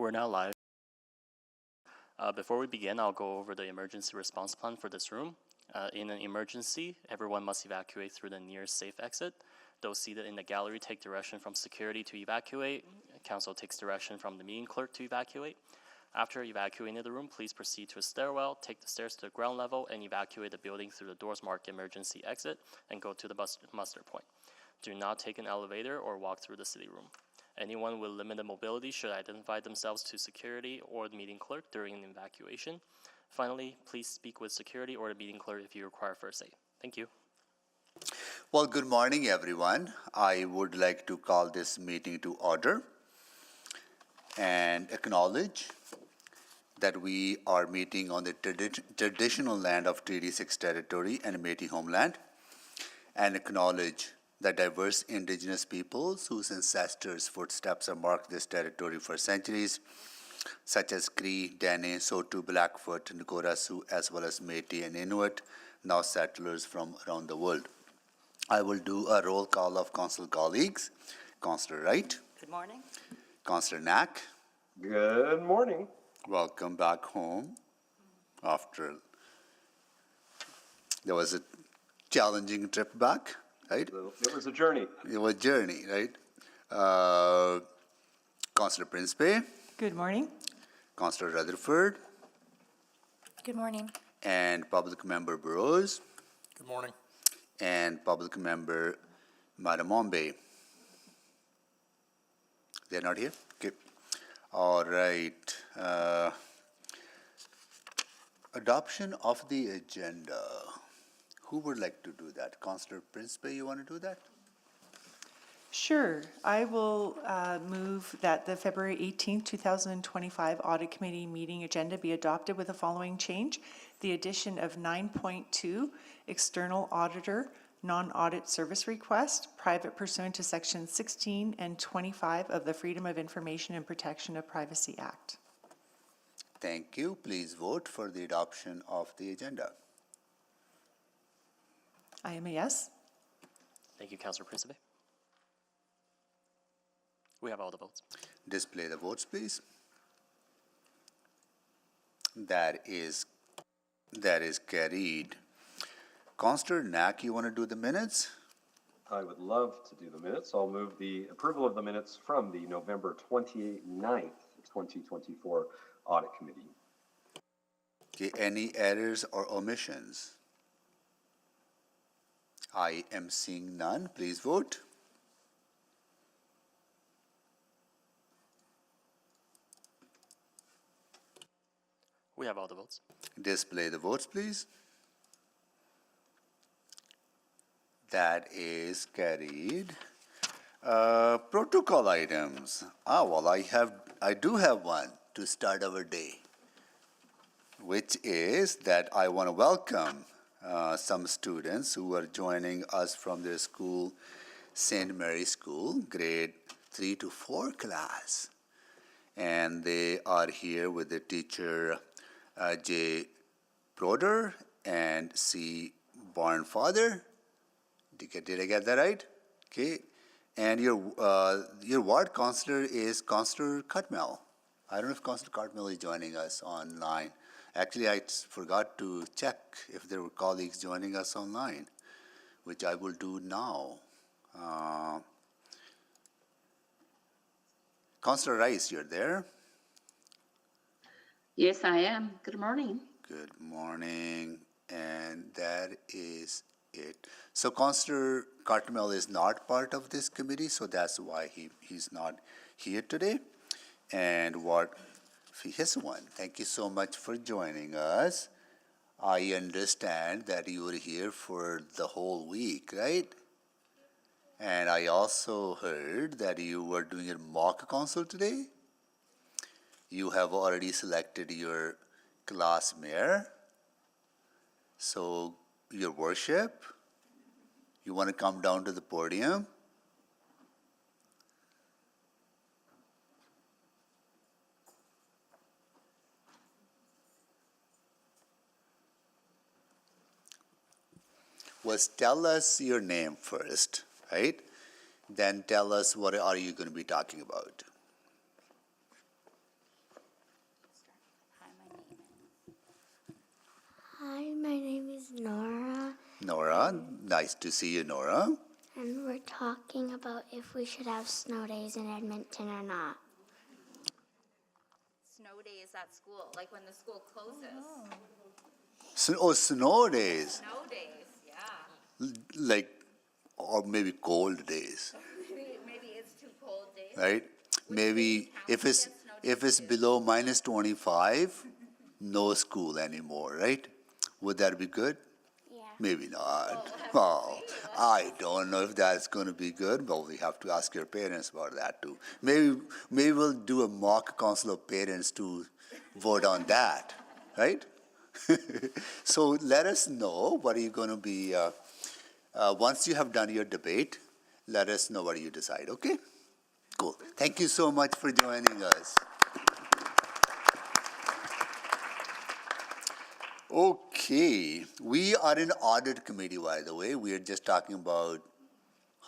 We're now live. Before we begin, I'll go over the emergency response plan for this room. In an emergency, everyone must evacuate through the nearest safe exit. Those seated in the gallery take direction from security to evacuate. Council takes direction from the meeting clerk to evacuate. After evacuating the room, please proceed to a stairwell, take the stairs to the ground level, and evacuate the building through the doors marked emergency exit, and go to the muster point. Do not take an elevator or walk through the city room. Anyone with limited mobility should identify themselves to security or the meeting clerk during an evacuation. Finally, please speak with security or the meeting clerk if you require first aid. Thank you. Well, good morning, everyone. I would like to call this meeting to order and acknowledge that we are meeting on the traditional land of Treaty 6 territory and Métis homeland, and acknowledge the diverse indigenous peoples whose ancestors' footsteps have marked this territory for centuries, such as Cree, Dene, Saulteaux, Blackfoot, Nakota Sioux, as well as Métis and Inuit, now settlers from around the world. I will do a roll call of council colleagues. Councillor Wright. Good morning. Councillor Knack. Good morning. Welcome back home after there was a challenging trip back, right? It was a journey. It was a journey, right? Councillor Principe. Good morning. Councillor Rutherford. Good morning. And Public Member Burrows. Good morning. And Public Member Maramombe. They're not here? Okay. All right. Adoption of the agenda. Who would like to do that? Councillor Principe, you want to do that? Sure. I will move that the February 18, 2025 Audit Committee meeting agenda be adopted with the following change. The addition of 9.2, External Auditor, Non-Audit Service Request, private pursuant to Section 16 and 25 of the Freedom of Information and Protection of Privacy Act. Thank you. Please vote for the adoption of the agenda. I am a yes. Thank you, Councillor Principe. We have all the votes. Display the votes, please. That is carried. Councillor Knack, you want to do the minutes? I would love to do the minutes. I'll move the approval of the minutes from the November 29th, 2024 Audit Committee. Okay, any errors or omissions? I am seeing none. Please vote. We have all the votes. Display the votes, please. That is carried. Protocol items. Well, I do have one to start our day, which is that I want to welcome some students who are joining us from their school, St. Mary's School, grade 3 to 4 class. And they are here with the teacher J. Broder and C. Barnfather. Did I get that right? Okay. And your ward councillor is Councillor Cutmell. I don't know if Councillor Cutmell is joining us online. Actually, I forgot to check if there were colleagues joining us online, which I will do now. Councillor Rice, you're there? Yes, I am. Good morning. Good morning. And that is it. So Councillor Cartmel is not part of this committee, so that's why he's not here today. And what his one. Thank you so much for joining us. I understand that you were here for the whole week, right? And I also heard that you were doing a mock council today. You have already selected your class mayor. So your worship, you want to come down to the podium? Was tell us your name first, right? Then tell us what are you going to be talking about. Nora. Nice to see you, Nora. And we're talking about if we should have snow days in Edmonton or not. Snow days at school, like when the school closes. Snow days, Snow days, yeah. like, or maybe cold days, Maybe it's too cold days. right? Maybe if it's gets snow days below minus 25, no school anymore, right? Would that be good? Yeah. Maybe not. Oh, I don't know if that's going to be good, but we have to ask your parents about that too. Maybe we'll do a mock council of parents to vote on that, right? So let us know what are you going to be, once you have done your debate, let us know what you decide, okay? Cool. Thank you so much for joining us. Okay, we are in audit committee, by the way. We are just talking about,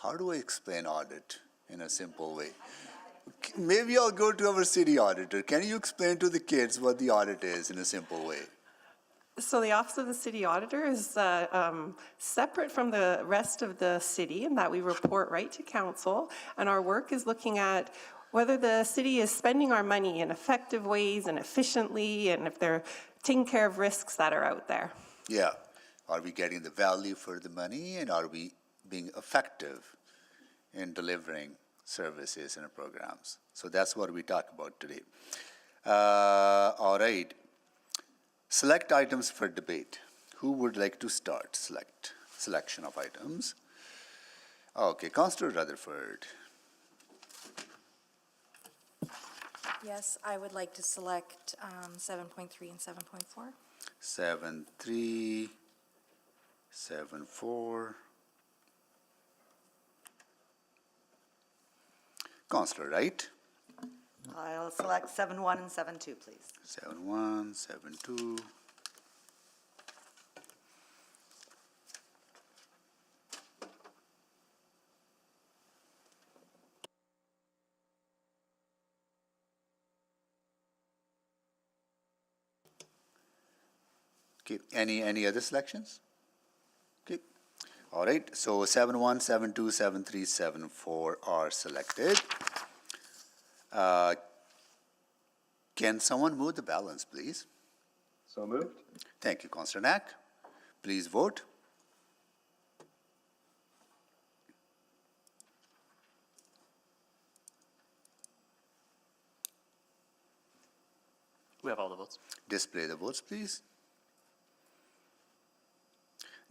how do I explain audit in a simple way? Maybe I'll go to our city auditor. Can you explain to the kids what the audit is in a simple way? So the Office of the City Auditor is separate from the rest of the city in that we report right to council, and our work is looking at whether the city is spending our money in effective ways and efficiently, and if they're taking care of risks that are out there. Yeah. Are we getting the value for the money, and are we being effective in delivering services and programs? So that's what we talk about today. All right. Select items for debate. Who would like to start? Selection of items. Okay, Councillor Rutherford. Yes, I would like to select 7.3 and 7.4. 7.3, 7.4. Councillor Wright. I'll select 7.1 and 7.2, please. 7.1, 7.2. Okay, any other selections? Okay, all right, so 7.1, 7.2, 7.3, 7.4 are selected. Can someone move the balance, please? So moved. Thank you, Councillor Knack. Please vote. We have all the votes. Display the votes, please.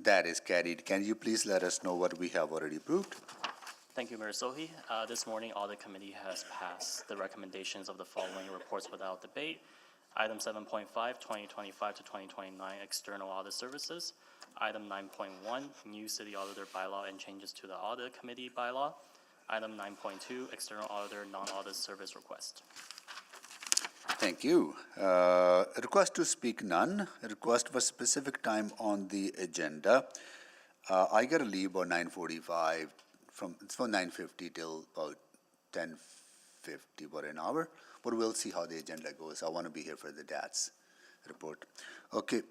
That is carried. Can you please let us know what we have already approved? Thank you, Mayor Sohi. This morning, Audit Committee has passed the recommendations of the following reports without debate. Item 7.5, 2025 to 2029 External Audit Services. Item 9.1, New City Auditor Bylaw and Changes to the Audit Committee Bylaw. Item 9.2, External Auditor Non-Audit Service Request. Thank you. Request to speak none. Request for specific time on the agenda. I gotta leave about 9:45. It's from 9:50 till about 10:50, about an hour. But we'll see how the agenda goes. I want to be here for the DATS report. Okay.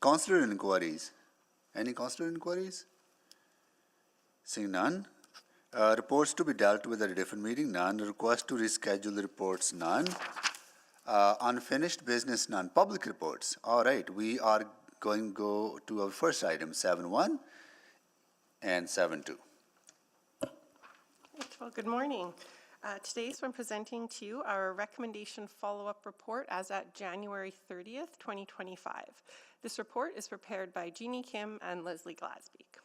Councillor inquiries. Any councillor inquiries? Seeing none. Reports to be dealt with at a different meeting, none. Request to reschedule the reports, none. Unfinished business, none. Public reports. All right, we are going to go to our first item, 7.1 and 7.2. Well, good morning. Today, I'm presenting to you our recommendation follow-up report as at January 30th, 2025. This report is prepared by Jeannie Kim and Leslie Glasbeek.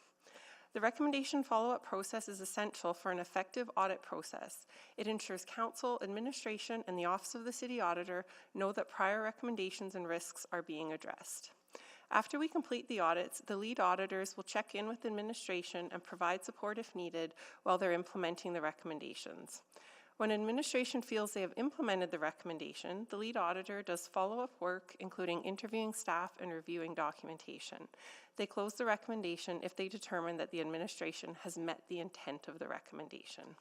The recommendation follow-up process is essential for an effective audit process. It ensures council, administration, and the Office of the City Auditor know that prior recommendations and risks are being addressed. After we complete the audits, the lead auditors will check in with administration and provide support if needed while they're implementing the recommendations. When administration feels they have implemented the recommendation, the lead auditor does follow-up work, including interviewing staff and reviewing documentation. They close the recommendation if they determine that the administration has met the intent of the recommendation.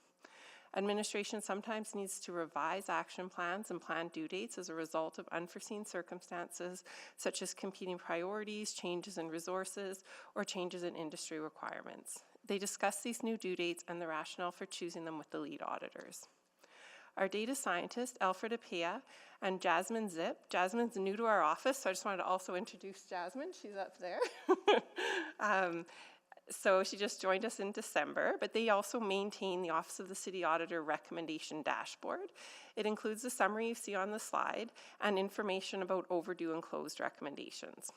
Administration sometimes needs to revise action plans and plan due dates as a result of unforeseen circumstances, such as competing priorities, changes in resources, or changes in industry requirements. They discuss these new due dates and the rationale for choosing them with the lead auditors. Our data scientist, Alfred Apia, and Jasmine Zip. Jasmine's new to our office, so I just wanted to also introduce Jasmine. She's up there. So she just joined us in December, but they also maintain the Office of the City Auditor Recommendation Dashboard. It includes the summary you see on the slide and information about overdue and closed recommendations.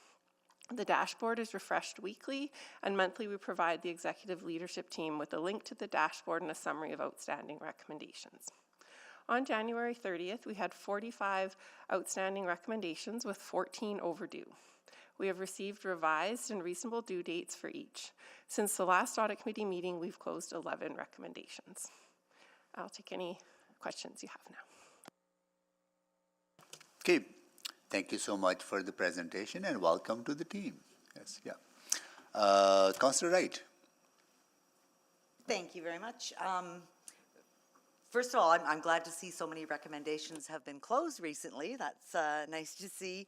The dashboard is refreshed weekly, and monthly we provide the executive leadership team with a link to the dashboard and a summary of outstanding recommendations. On January 30th, we had 45 outstanding recommendations with 14 overdue. We have received revised and reasonable due dates for each. Since the last audit committee meeting, we've closed 11 recommendations. I'll take any questions you have now. Okay, thank you so much for the presentation and welcome to the team. Yes, yeah. Councillor Wright. Thank you very much. First of all, I'm glad to see so many recommendations have been closed recently. That's nice to see.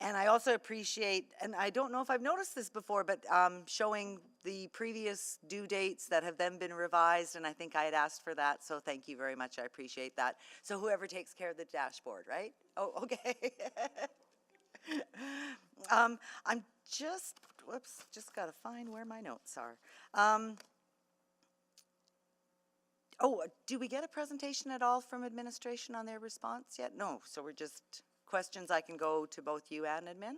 And I also appreciate, and I don't know if I've noticed this before, but showing the previous due dates that have then been revised, and I think I had asked for that, so thank you very much. I appreciate that. So whoever takes care of the dashboard, right? Oh, okay. I'm just, whoops, just got to find where my notes are. Oh, do we get a presentation at all from administration on their response yet? No, so we're just questions I can go to both you and admin?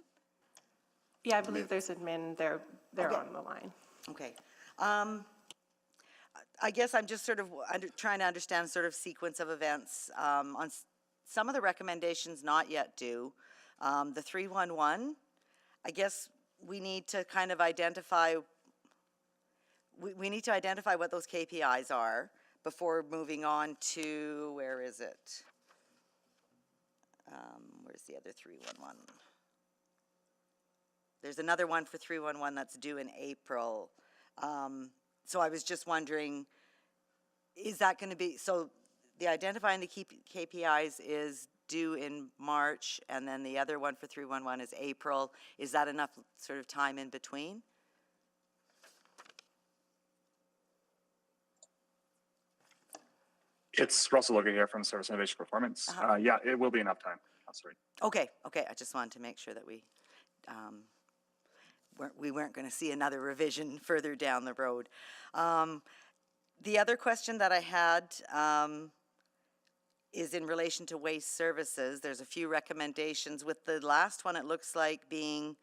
Yeah, I believe there's admin, they're Okay. on the line. Okay. I guess I'm just sort of trying to understand sort of sequence of events. On some of the recommendations not yet due, the 311, I guess we need to kind of identify, we need to identify what those KPIs are before moving on to, where is it? Where's the other 311? There's another one for 311 that's due in April. So I was just wondering, is that going to be, so the identifying the KPIs is due in March, and then the other one for 311 is April. Is that enough sort of time in between? It's Russell Logan here from Service Innovation Performance. Yeah, it will be enough time. Sorry. Okay, okay. I just wanted to make sure that we weren't going to see another revision further down the road. The other question that I had is in relation to waste services. There's a few recommendations. With the last one, it looks like being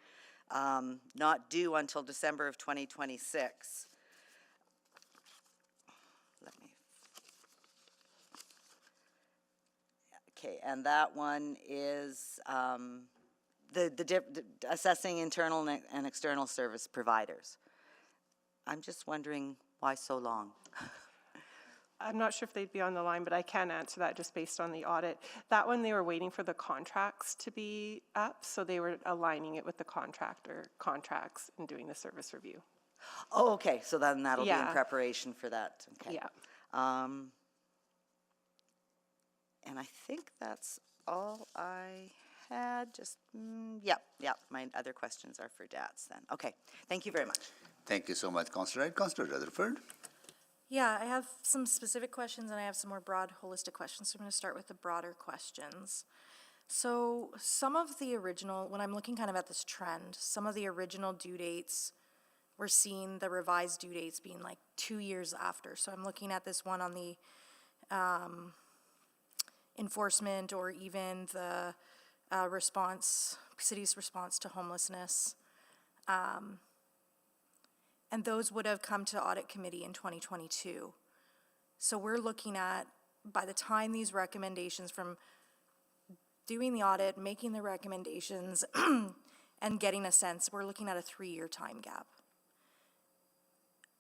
not due until December of 2026. Okay, and that one is assessing internal and external service providers. I'm just wondering why so long? I'm not sure if they'd be on the line, but I can answer that just based on the audit. That one, they were waiting for the contracts to be up, so they were aligning it with the contractor contracts and doing the service review. Oh, okay, so then that'll be in preparation for that. Okay. Yeah. And I think that's all I had. Just, yeah, my other questions are for DATS then. Okay, thank you very much. Thank you so much, Councillor Wright. Councillor Rutherford. Yeah, I have some specific questions and I have some more broad, holistic questions. So I'm going to start with the broader questions. So some of the original, when I'm looking kind of at this trend, some of the original due dates, we're seeing the revised due dates being like 2 years after. So I'm looking at this one on the enforcement or even the city's response to homelessness. And those would have come to audit committee in 2022. So we're looking at, by the time these recommendations from doing the audit, making the recommendations, and getting a sense, we're looking at a 3-year time gap.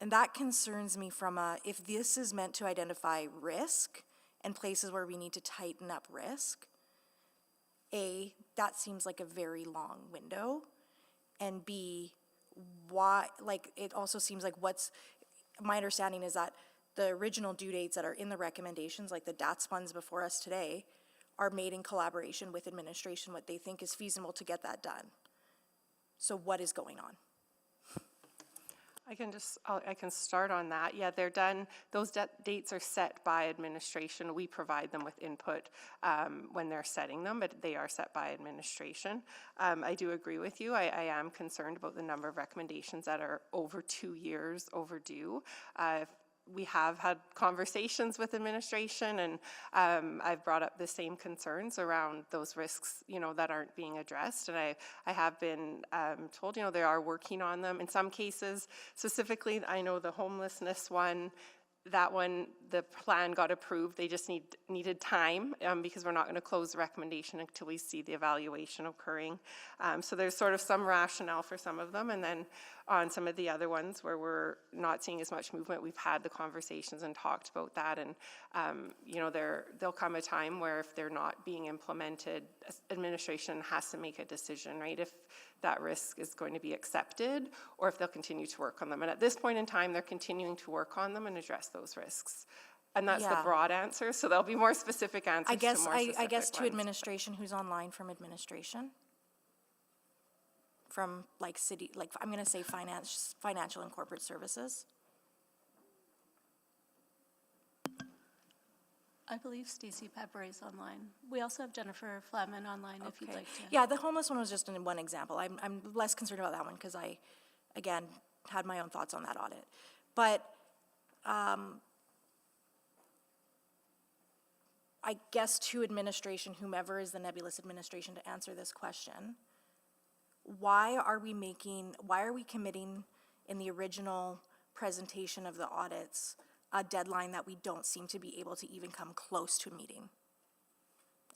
And that concerns me from if this is meant to identify risk and places where we need to tighten up risk, A, that seems like a very long window, and B, why, like, it also seems like my understanding is that the original due dates that are in the recommendations, like the DATS ones before us today, are made in collaboration with administration, what they think is feasible to get that done. So what is going on? I can start on that. Yeah, they're done, those dates are set by administration. We provide them with input when they're setting them, but they are set by administration. I do agree with you. I am concerned about the number of recommendations that are over 2 years overdue. We have had conversations with administration, and I've brought up the same concerns around those risks, that aren't being addressed. And I have been told, they are working on them. In some cases, specifically, I know the homelessness one, that one, the plan got approved. They just needed time because we're not going to close the recommendation until we see the evaluation occurring. So there's sort of some rationale for some of them. And then on some of the other ones where we're not seeing as much movement, we've had the conversations and talked about that. And, there'll come a time where if they're not being implemented, administration has to make a decision, right? If that risk is going to be accepted or if they'll continue to work on them. And at this point in time, they're continuing to work on them and address those risks. And that's the broad answer. So there'll be more specific answers. I guess, to more specific I guess to ones. administration, who's online from administration? From like city, like I'm gonna say financial and corporate services. I believe Stacey Pepper is online. We also have Jennifer Flaman online if you'd like to. Yeah, the homeless one was just one example. I'm less concerned about that one because I, again, had my own thoughts on that audit. But I guess to administration, whomever is the nebulous administration to answer this question, why are we committing in the original presentation of the audits a deadline that we don't seem to be able to even come close to meeting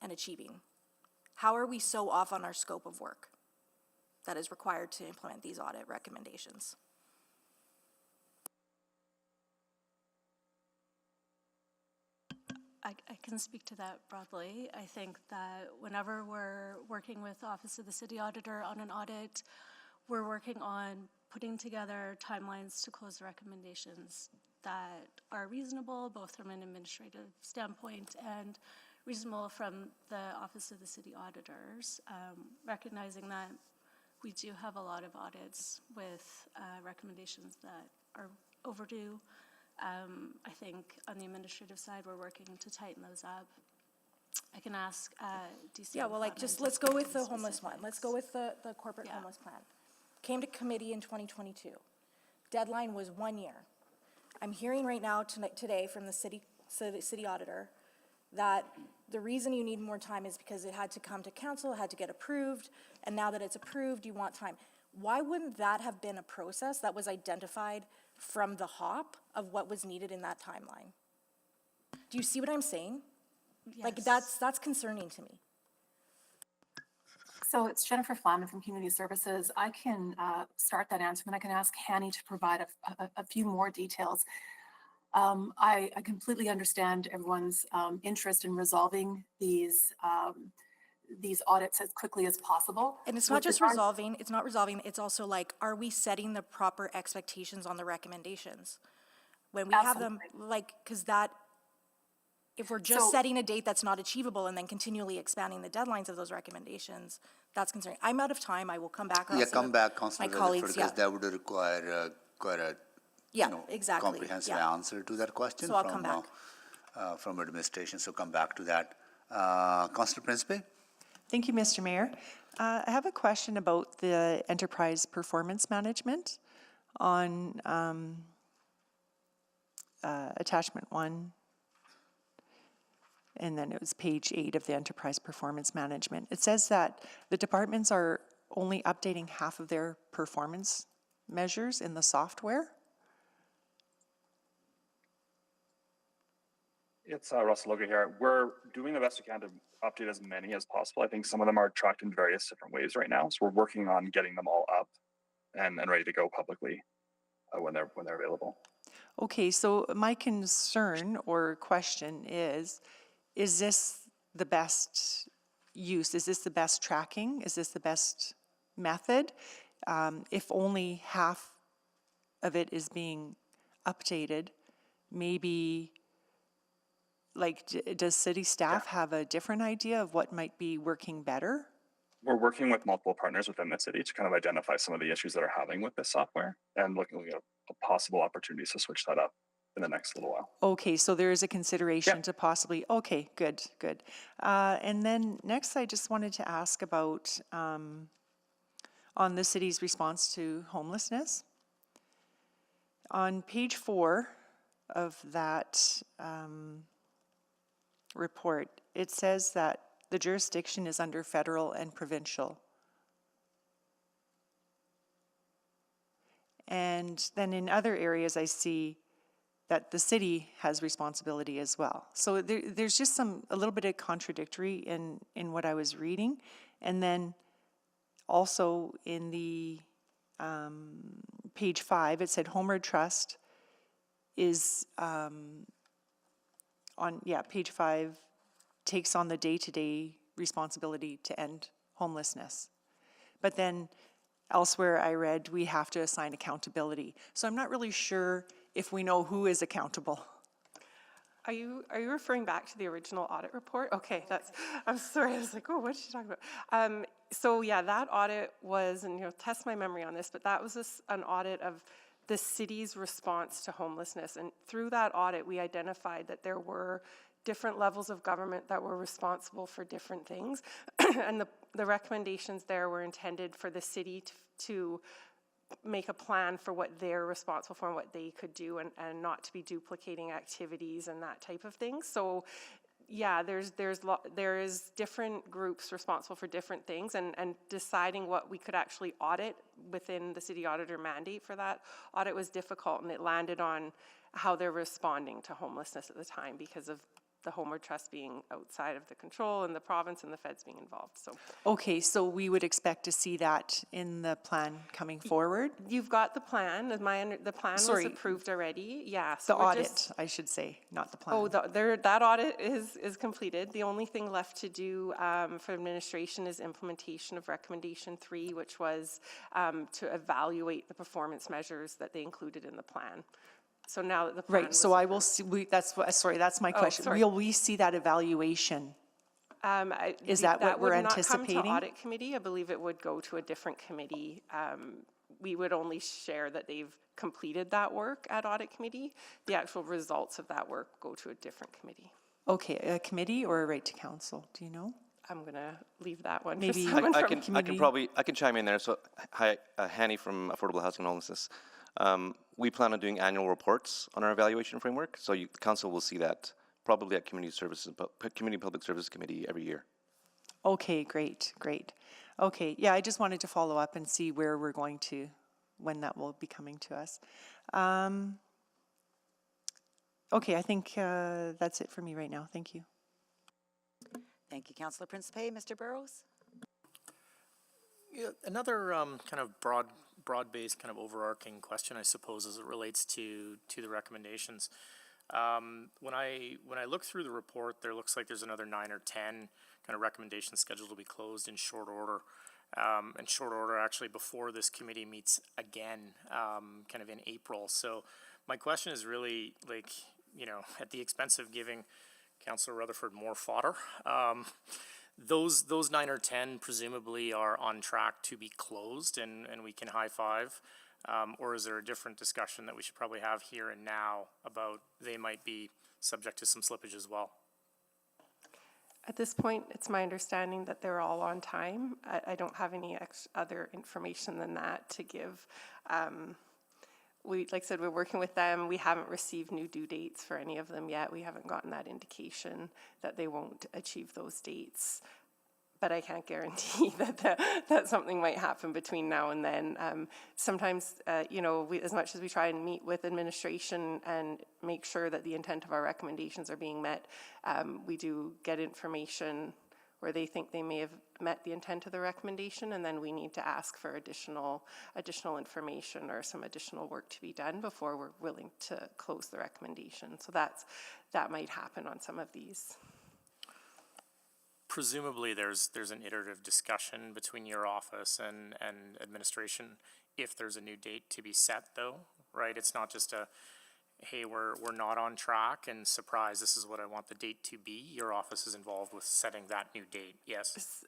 and achieving? How are we so off on our scope of work that is required to implement these audit recommendations? I can speak to that broadly. I think that whenever we're working with the Office of the City Auditor on an audit, we're working on putting together timelines to close the recommendations that are reasonable, both from an administrative standpoint and reasonable from the Office of the City Auditors, recognizing that we do have a lot of audits with recommendations that are overdue. I think on the administrative side, we're working to tighten those up. I can ask DC. Yeah, well, let's go with the homeless one. Let's go with the corporate homeless plan. Came to committee in 2022. Deadline was 1 year. I'm hearing right now today from the city auditor that the reason you need more time is because it had to come to council, it had to get approved, and now that it's approved, you want time. Why wouldn't that have been a process that was identified from the hop of what was needed in that timeline? Do you see what I'm saying? Yes. Like, that's concerning to me. So it's Jennifer Flaman from Community Services. I can start that answer, and I can ask Hanny to provide a few more details. I completely understand everyone's interest in resolving these audits as quickly as possible. And it's not just resolving, it's also like, are we setting the proper expectations on the recommendations? When we have them, because if we're just setting a date that's not achievable and then continually expanding the deadlines of those recommendations, that's concerning. I'm out of time. I will come back. Yeah, come back, Councilor, my colleagues, because that would require quite a exactly. comprehensive answer to that question So I'll come back. From administration. So come back to that. Councilor Principe? Thank you, Mr. Mayor. I have a question about the enterprise performance management on attachment 1. And then it was page 8 of the enterprise performance management. It says that the departments are only updating half of their performance measures in the software. It's Russell Logan here. We're doing the best we can to update as many as possible. I think some of them are tracked in various different ways right now. So we're working on getting them all up and ready to go publicly when they're available. Okay, so my concern or question is this the best use? Is this the best tracking? Is this the best method? If only half of it is being updated, maybe, like, does city staff have a different idea of what might be working better? We're working with multiple partners within the city to kind of identify some of the issues that are having with this software and looking at possible opportunities to switch that up in the next little while. Okay, so there is a consideration to possibly, okay, good, good. And then next, I just wanted to ask about on the city's response to homelessness. On page 4 of that report, it says that the jurisdiction is under federal and provincial. And then in other areas, I see that the city has responsibility as well. So there's just a little bit of contradictory in what I was reading. And then also in the page 5, it said Homeward Trust is page 5 takes on the day-to-day responsibility to end homelessness. But then elsewhere I read we have to assign accountability. So I'm not really sure if we know who is accountable. Are you referring back to the original audit report? Okay, I'm sorry, I was like, oh, what is she talking about? So yeah, that audit was, and test my memory on this, but that was an audit of the city's response to homelessness. And through that audit, we identified that there were different levels of government that were responsible for different things. And the recommendations there were intended for the city to make a plan for what they're responsible for and what they could do, and not to be duplicating activities and that type of thing. So yeah, there is different groups responsible for different things, and deciding what we could actually audit within the city auditor mandate for that audit was difficult, and it landed on how they're responding to homelessness at the time because of the Homeward Trust being outside of the control and the province and the feds being involved. So okay, so we would expect to see that in the plan coming forward? You've got the plan. The plan was approved already. Yeah. So the audit, I should say, not the plan. Oh, that audit is completed. The only thing left to do for administration is implementation of recommendation 3, which was to evaluate the performance measures that they included in the plan. So now that the plan right, so I will see, that's my question. Will we see that evaluation? Is that what we're anticipating? That would not come to audit committee. I believe it would go to a different committee. We would only share that they've completed that work at audit committee. The actual results of that work go to a different committee. Okay, a committee or a right to council, do you know? I'm going to leave that one Maybe for someone I from can I can chime in there. So hi, Hanny from Affordable Housing and Homelessness. We plan on doing annual reports on our evaluation framework, so the council will see that probably at Community Public Services Committee every year. Okay, great. Okay, yeah, I just wanted to follow up and see where we're going to, when that will be coming to us. Okay, I think that's it for me right now. Thank you. Thank you, Councillor Principe. Mr. Burrows? Yeah, another kind of broad-based kind of overarching question, I suppose, as it relates to the recommendations. When I look through the report, there looks like there's another 9 or 10 kind of recommendations scheduled to be closed in short order. And short order actually before this committee meets again, kind of in April. So my question is really like, at the expense of giving Councillor Rutherford more fodder, those 9 or 10 presumably are on track to be closed and we can high five, or is there a different discussion that we should probably have here and now about they might be subject to some slippage as well? At this point, it's my understanding that they're all on time. I don't have any other information than that to give. Like I said, we're working with them. We haven't received new due dates for any of them yet. We haven't gotten that indication that they won't achieve those dates. But I can't guarantee that something might happen between now and then. Sometimes, as much as we try and meet with administration and make sure that the intent of our recommendations are being met, we do get information where they think they may have met the intent of the recommendation, and then we need to ask for additional information or some additional work to be done before we're willing to close the recommendation. So that might happen on some of these. Presumably there's an iterative discussion between your office and administration if there's a new date to be set though, right? It's not just hey, we're not on track, and surprise, this is what I want the date to be, your office is involved with setting that new date, yes?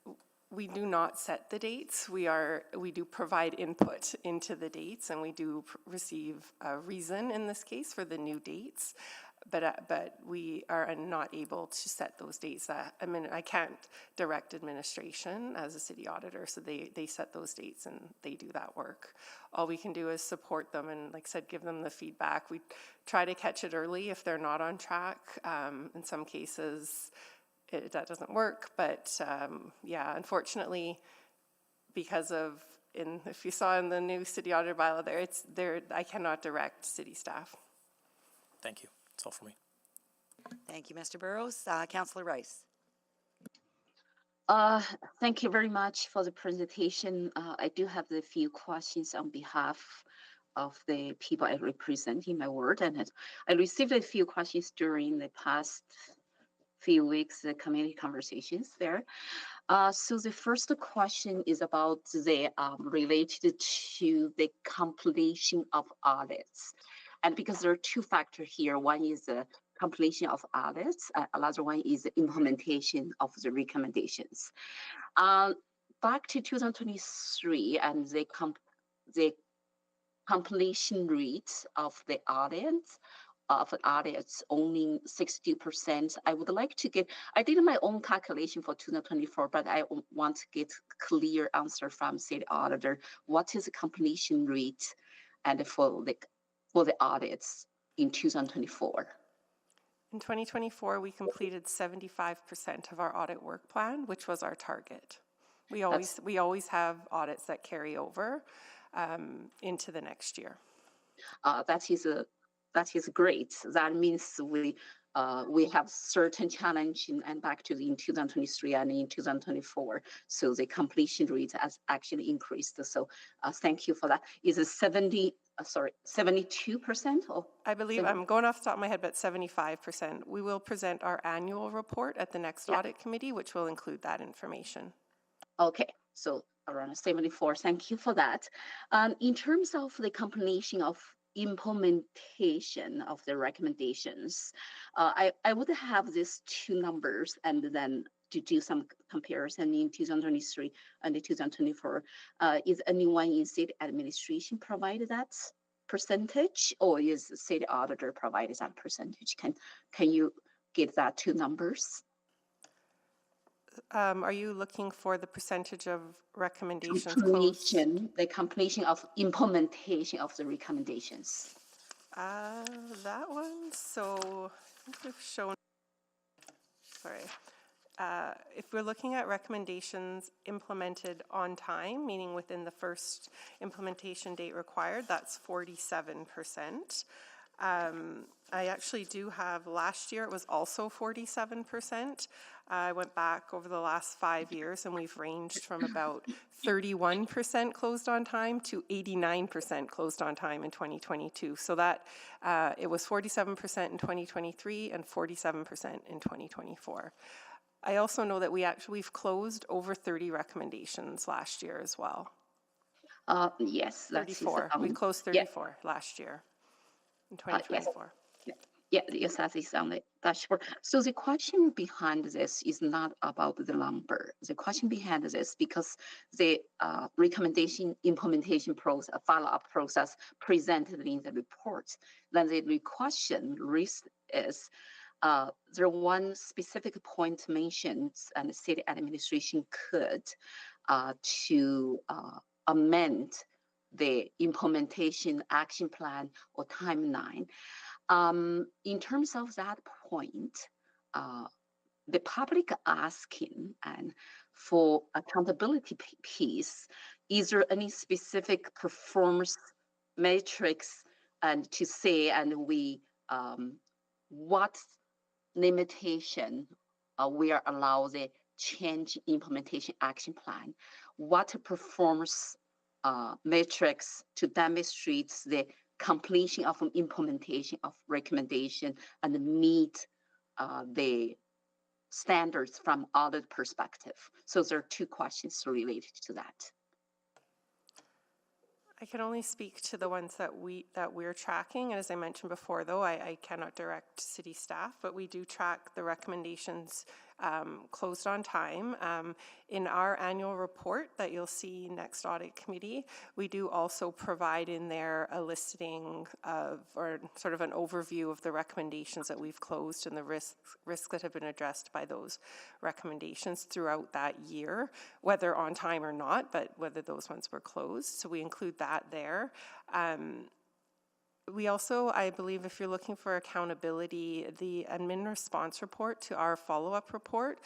We do not set the dates. We do provide input into the dates, and we do receive a reason in this case for the new dates. But we are not able to set those dates. I mean, I can't direct administration as a city auditor, so they set those dates and they do that work. All we can do is support them and, like I said, give them the feedback. We try to catch it early if they're not on track. In some cases, that doesn't work, but yeah, unfortunately, because of, if you saw in the new city auditor bylaw I cannot direct city staff. Thank you. That's all for me. Thank you, Mr. Burrows. Councillor Rice. Thank you very much for the presentation. I do have a few questions on behalf of the people I represent in my ward, and I received a few questions during the past few weeks, the community conversations there. So the first question is about the related to the completion of audits. And because there are two factors here, one is the completion of audits, another one is the implementation of the recommendations. Back to 2023 and the completion rate of the audits, only 60%. I would like to get, I did my own calculation for 2024, but I want to get clear answer from city auditor. What is the completion rate and for the audits in 2024? In 2024, we completed 75% of our audit work plan, which was our target. We always have audits that carry over into the next year. That is great. That means we have certain challenge and back to in 2023 and in 2024. So the completion rate has actually increased. So thank you for that. Is it 72%? Or I believe, I'm going off the top of my head, but 75%. We will present our annual report at the next audit committee, which will include that information. Okay, so around 74. Thank you for that. In terms of the completion of implementation of the recommendations, I would have these two numbers and then to do some comparison in 2023 and 2024. Is anyone in city administration provided that percentage, or is the city auditor provided that percentage? Can you get that two numbers? Are you looking for the percentage of recommendations the completion of implementation of the recommendations? That one, so I think we've shown, sorry. If we're looking at recommendations implemented on time, meaning within the first implementation date required, that's 47%. I actually do have, last year it was also 47%. I went back over the last 5 years and we've ranged from about 31% closed on time to 89% closed on time in 2022. So that it was 47% in 2023 and 47% in 2024. I also know that we've closed over 30 recommendations last year as well. Yes, 34. We closed 34 last year in 2024. Yes, that is on the dashboard. So the question behind this is not about the number. The question behind this, because the recommendation implementation process, follow-up process presented in the report, then the question is, there one specific point mentioned, and the city administration could to amend the implementation action plan or timeline. In terms of that point, the public asking and for accountability piece, is there any specific performance metrics and to say, and we, what limitation we are allowed the change implementation action plan, what performance metrics to demonstrate the completion of an implementation of recommendation and meet the standards from audit perspective. So there are two questions related to that. I can only speak to the ones that we're tracking. And as I mentioned before, though, I cannot direct city staff, but we do track the recommendations closed on time. In our annual report that you'll see next audit committee, we do also provide in there a listing of, or sort of an overview of the recommendations that we've closed and the risks that have been addressed by those recommendations throughout that year, whether on time or not, but whether those ones were closed. So we include that there. We also, I believe, if you're looking for accountability, the admin response report to our follow-up report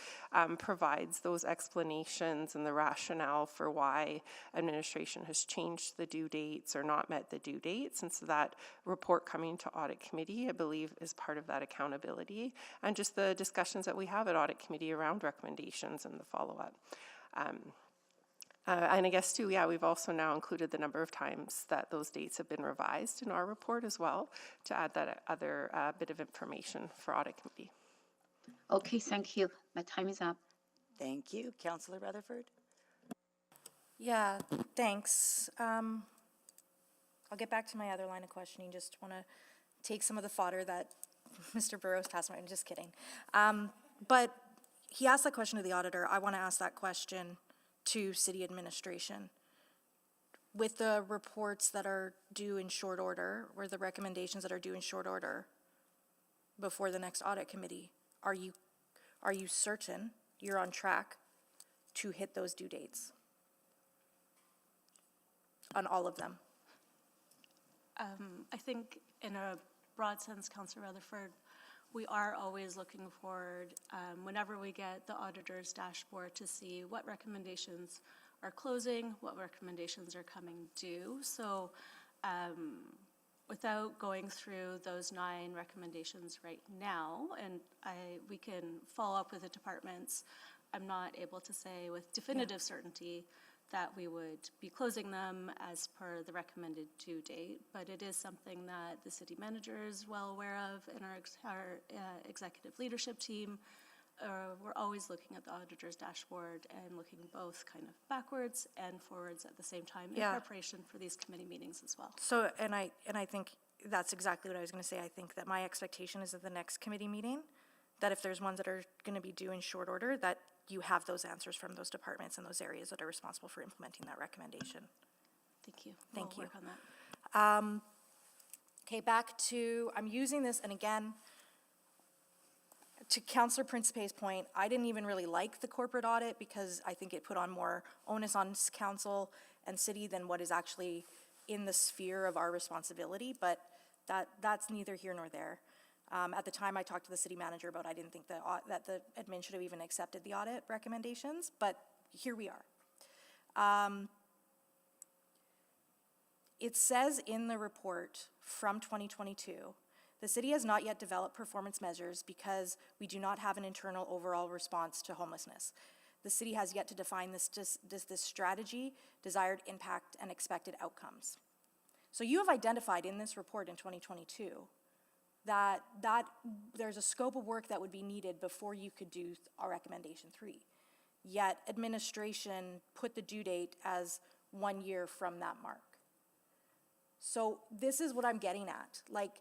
provides those explanations and the rationale for why administration has changed the due dates or not met the due dates. And so that report coming to audit committee, I believe, is part of that accountability and just the discussions that we have at audit committee around recommendations and the follow-up. And I guess too, yeah, we've also now included the number of times that those dates have been revised in our report as well to add that other bit of information for audit committee. Okay, thank you. My time is up. Thank you. Councillor Rutherford? Yeah, thanks. I'll get back to my other line of questioning. Just want to take some of the fodder that Mr. Burrows passed me. I'm just kidding. But he asked that question to the auditor. I want to ask that question to city administration. With the reports that are due in short order, or the recommendations that are due in short order before the next audit committee, are you certain you're on track to hit those due dates on all of them? I think in a broad sense, Councillor Rutherford, we are always looking forward whenever we get the auditor's dashboard to see what recommendations are closing, what recommendations are coming due. So without going through those 9 recommendations right now, and we can follow up with the departments, I'm not able to say with definitive certainty that we would be closing them as per the recommended due date, but it is something that the city manager is well aware of, and our executive leadership team. We're always looking at the auditor's dashboard and looking both kind of backwards and forwards at the same time in preparation for these committee meetings as well. So, and I think that's exactly what I was going to say. I think that my expectation is at the next committee meeting, that if there's ones that are going to be due in short order, that you have those answers from those departments and those areas that are responsible for implementing that recommendation. Thank you. Thank you. Work on that. Okay, back to, I'm using this, and again, to Councillor Principe's point, I didn't even really like the corporate audit because I think it put on more onus on council and city than what is actually in the sphere of our responsibility, but that's neither here nor there. At the time I talked to the city manager about, I didn't think that the admin should have even accepted the audit recommendations, but here we are. It says in the report from 2022, the city has not yet developed performance measures because we do not have an internal overall response to homelessness. The city has yet to define this strategy, desired impact, and expected outcomes. So you have identified in this report in 2022 that there's a scope of work that would be needed before you could do our recommendation 3. Yet administration put the due date as 1 year from that mark. So this is what I'm getting at. Like,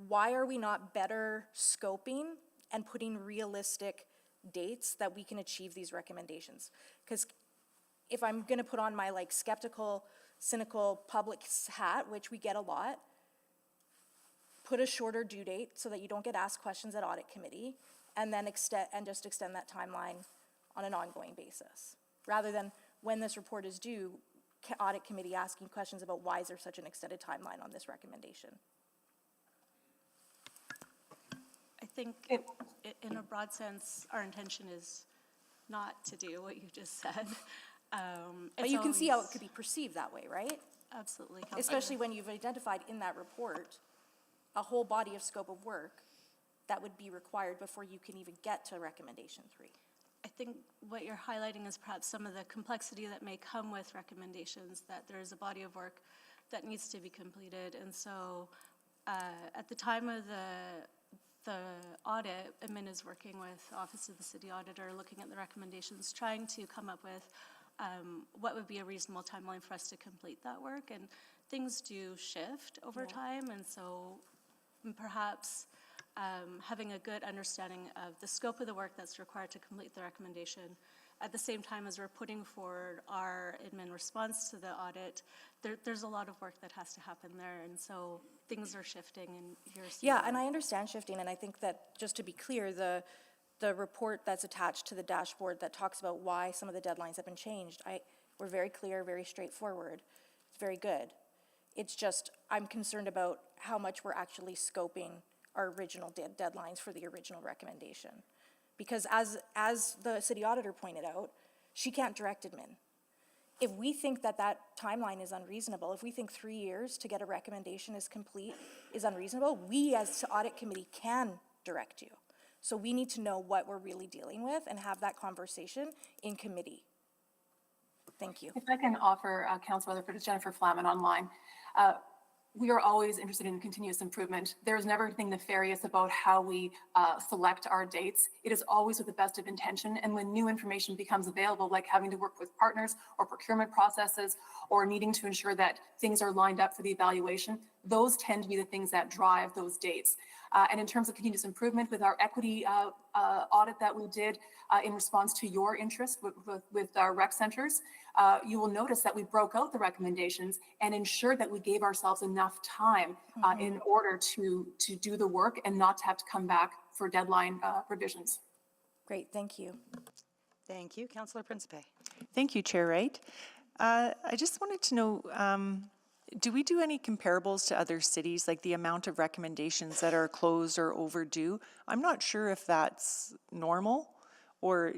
why are we not better scoping and putting realistic dates that we can achieve these recommendations? Because if I'm gonna put on my like skeptical, cynical public hat, which we get a lot, put a shorter due date so that you don't get asked questions at audit committee, and then extend that timeline on an ongoing basis. Rather than when this report is due, audit committee asking questions about why is there such an extended timeline on this recommendation. I think in a broad sense, our intention is not to do what you just said. But you can see how it could be perceived that way, right? Absolutely. Especially when you've identified in that report a whole body of scope of work that would be required before you can even get to recommendation 3. I think what you're highlighting is perhaps some of the complexity that may come with recommendations, that there's a body of work that needs to be completed. And so at the time of the audit, admin is working with Office of the City Auditor, looking at the recommendations, trying to come up with what would be a reasonable timeline for us to complete that work. And things do shift over time, and so perhaps having a good understanding of the scope of the work that's required to complete the recommendation at the same time as we're putting forward our admin response to the audit, there's a lot of work that has to happen there, and so things are shifting, and you're seeing Yeah, that. and I understand shifting, and I think that, just to be clear, the report that's attached to the dashboard that talks about why some of the deadlines have been changed, we're very clear, very straightforward. It's very good. It's just, I'm concerned about how much we're actually scoping our original deadlines for the original recommendation. Because as the city auditor pointed out, she can't direct admin. If we think that that timeline is unreasonable, if we think 3 years to get a recommendation is complete is unreasonable, we as audit committee can direct you. So we need to know what we're really dealing with and have that conversation in committee. Thank you. If I can offer, Councilor Rutherford, it's Jennifer Flaman online. We are always interested in continuous improvement. There's never anything nefarious about how we select our dates. It is always with the best of intention. And when new information becomes available, like having to work with partners or procurement processes or needing to ensure that things are lined up for the evaluation, those tend to be the things that drive those dates. And in terms of continuous improvement, with our equity audit that we did in response to your interest with our rec centers, you will notice that we broke out the recommendations and ensured that we gave ourselves enough time in order to do the work and not to have to come back for deadline revisions. Great, thank you. Thank you. Councillor Principe. Thank you, Chair Wright. I just wanted to know, do we do any comparables to other cities, like the amount of recommendations that are closed or overdue? I'm not sure if that's normal, or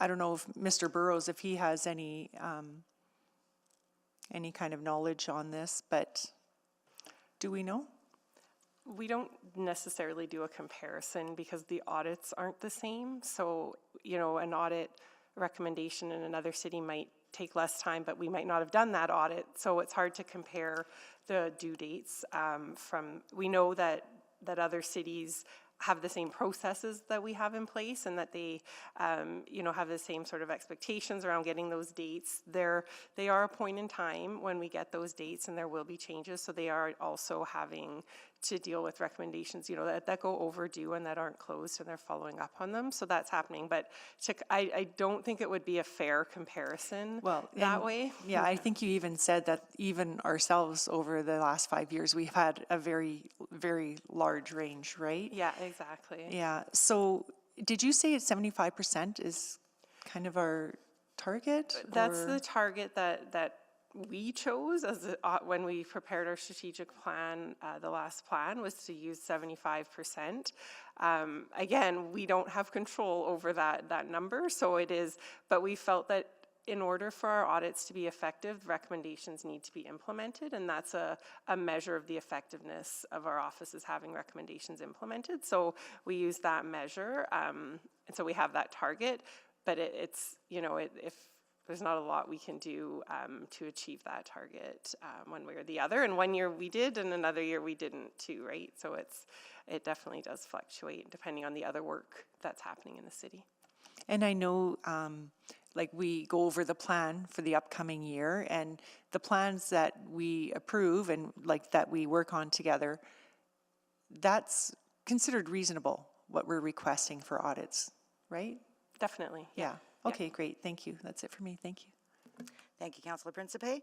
I don't know if Mr. Burrows, if he has any kind of knowledge on this, but do we know? We don't necessarily do a comparison because the audits aren't the same. So, you know, an audit recommendation in another city might take less time, but we might not have done that audit. So it's hard to compare the due dates we know that other cities have the same processes that we have in place, and that they, have the same sort of expectations around getting those dates. They are a point in time when we get those dates, and there will be changes. So they are also having to deal with recommendations, that go overdue and that aren't closed, and they're following up on them. So that's happening. But I don't think it would be a fair comparison that way. Yeah, I think you even said that even ourselves over the last 5 years, we've had a very, very large range, right? Yeah, exactly. Yeah. So did you say it's 75% is kind of our target? That's the target that we chose as when we prepared our strategic plan. The last plan was to use 75%. Again, we don't have control over that number, so it is. But we felt that in order for our audits to be effective, recommendations need to be implemented, and that's a measure of the effectiveness of our offices having recommendations implemented. So we use that measure, and so we have that target. But it's if there's not a lot we can do to achieve that target one way or the other. And 1 year we did, and another year we didn't too, right? So it definitely does fluctuate depending on the other work that's happening in the city. And I know, we go over the plan for the upcoming year, and the plans that we approve and that we work on together, that's considered reasonable, what we're requesting for audits, right? Definitely. Yeah. Okay, great. Thank you. That's it for me. Thank you. Thank you, Councillor Principe.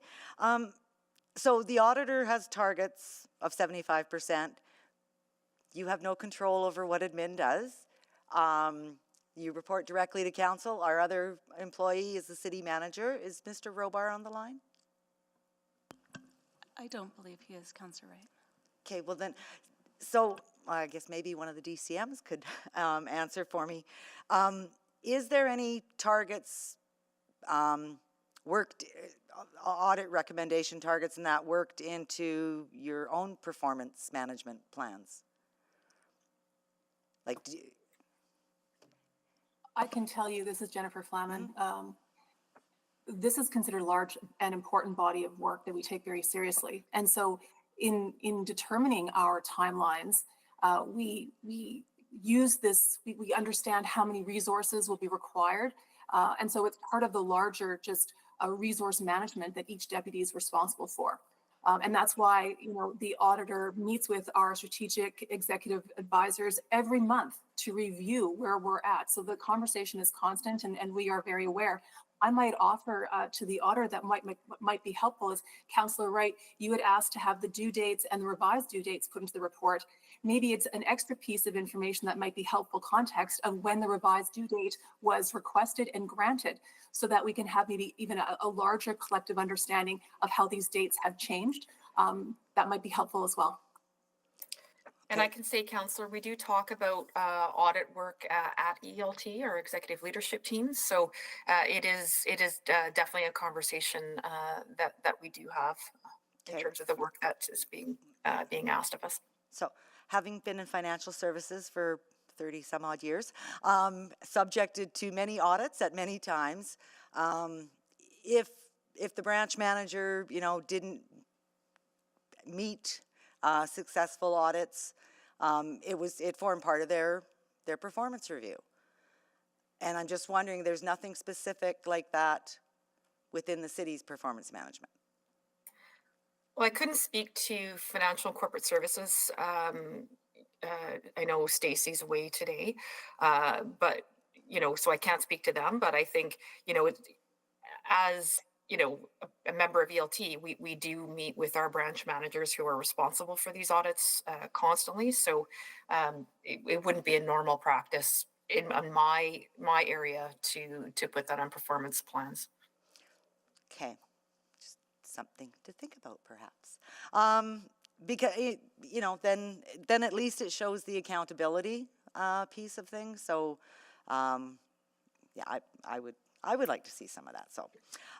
So the auditor has targets of 75%. You have no control over what admin does. You report directly to council. Our other employee is the city manager. Is Mr. Robar on the line? I don't believe he is, Councillor Wright. Okay, well then, so I guess maybe one of the DCMs could answer for me. Is there any targets worked, audit recommendation targets and that worked into your own performance management plans? I can tell you, this is Jennifer Flaman. This is considered a large and important body of work that we take very seriously. And so in determining our timelines, we use this, we understand how many resources will be required. And so it's part of the larger just resource management that each deputy is responsible for. And that's why, the auditor meets with our strategic executive advisors every month to review where we're at. So the conversation is constant, and we are very aware. I might offer to the auditor that might be helpful is, Councillor Wright, you had asked to have the due dates and the revised due dates put into the report. Maybe it's an extra piece of information that might be helpful context of when the revised due date was requested and granted, so that we can have maybe even a larger collective understanding of how these dates have changed. That might be helpful as well. And I can say, Councillor, we do talk about audit work at ELT, our executive leadership teams. So it is definitely a conversation that we do have in terms of the work that is being asked of us. So Having been in financial services for 30 some odd years, subjected to many audits at many times, if the branch manager, didn't meet successful audits, it formed part of their performance review. And I'm just wondering, there's nothing specific like that within the city's performance management. Well, I couldn't speak to financial and corporate services. I know Stacy's away today, but so I can't speak to them. But I think as a member of ELT, we do meet with our branch managers who are responsible for these audits constantly. So it wouldn't be a normal practice in my area to put that on performance plans. Okay, just something to think about, perhaps. Because then at least it shows the accountability piece of things. So yeah, I would like to see some of that. So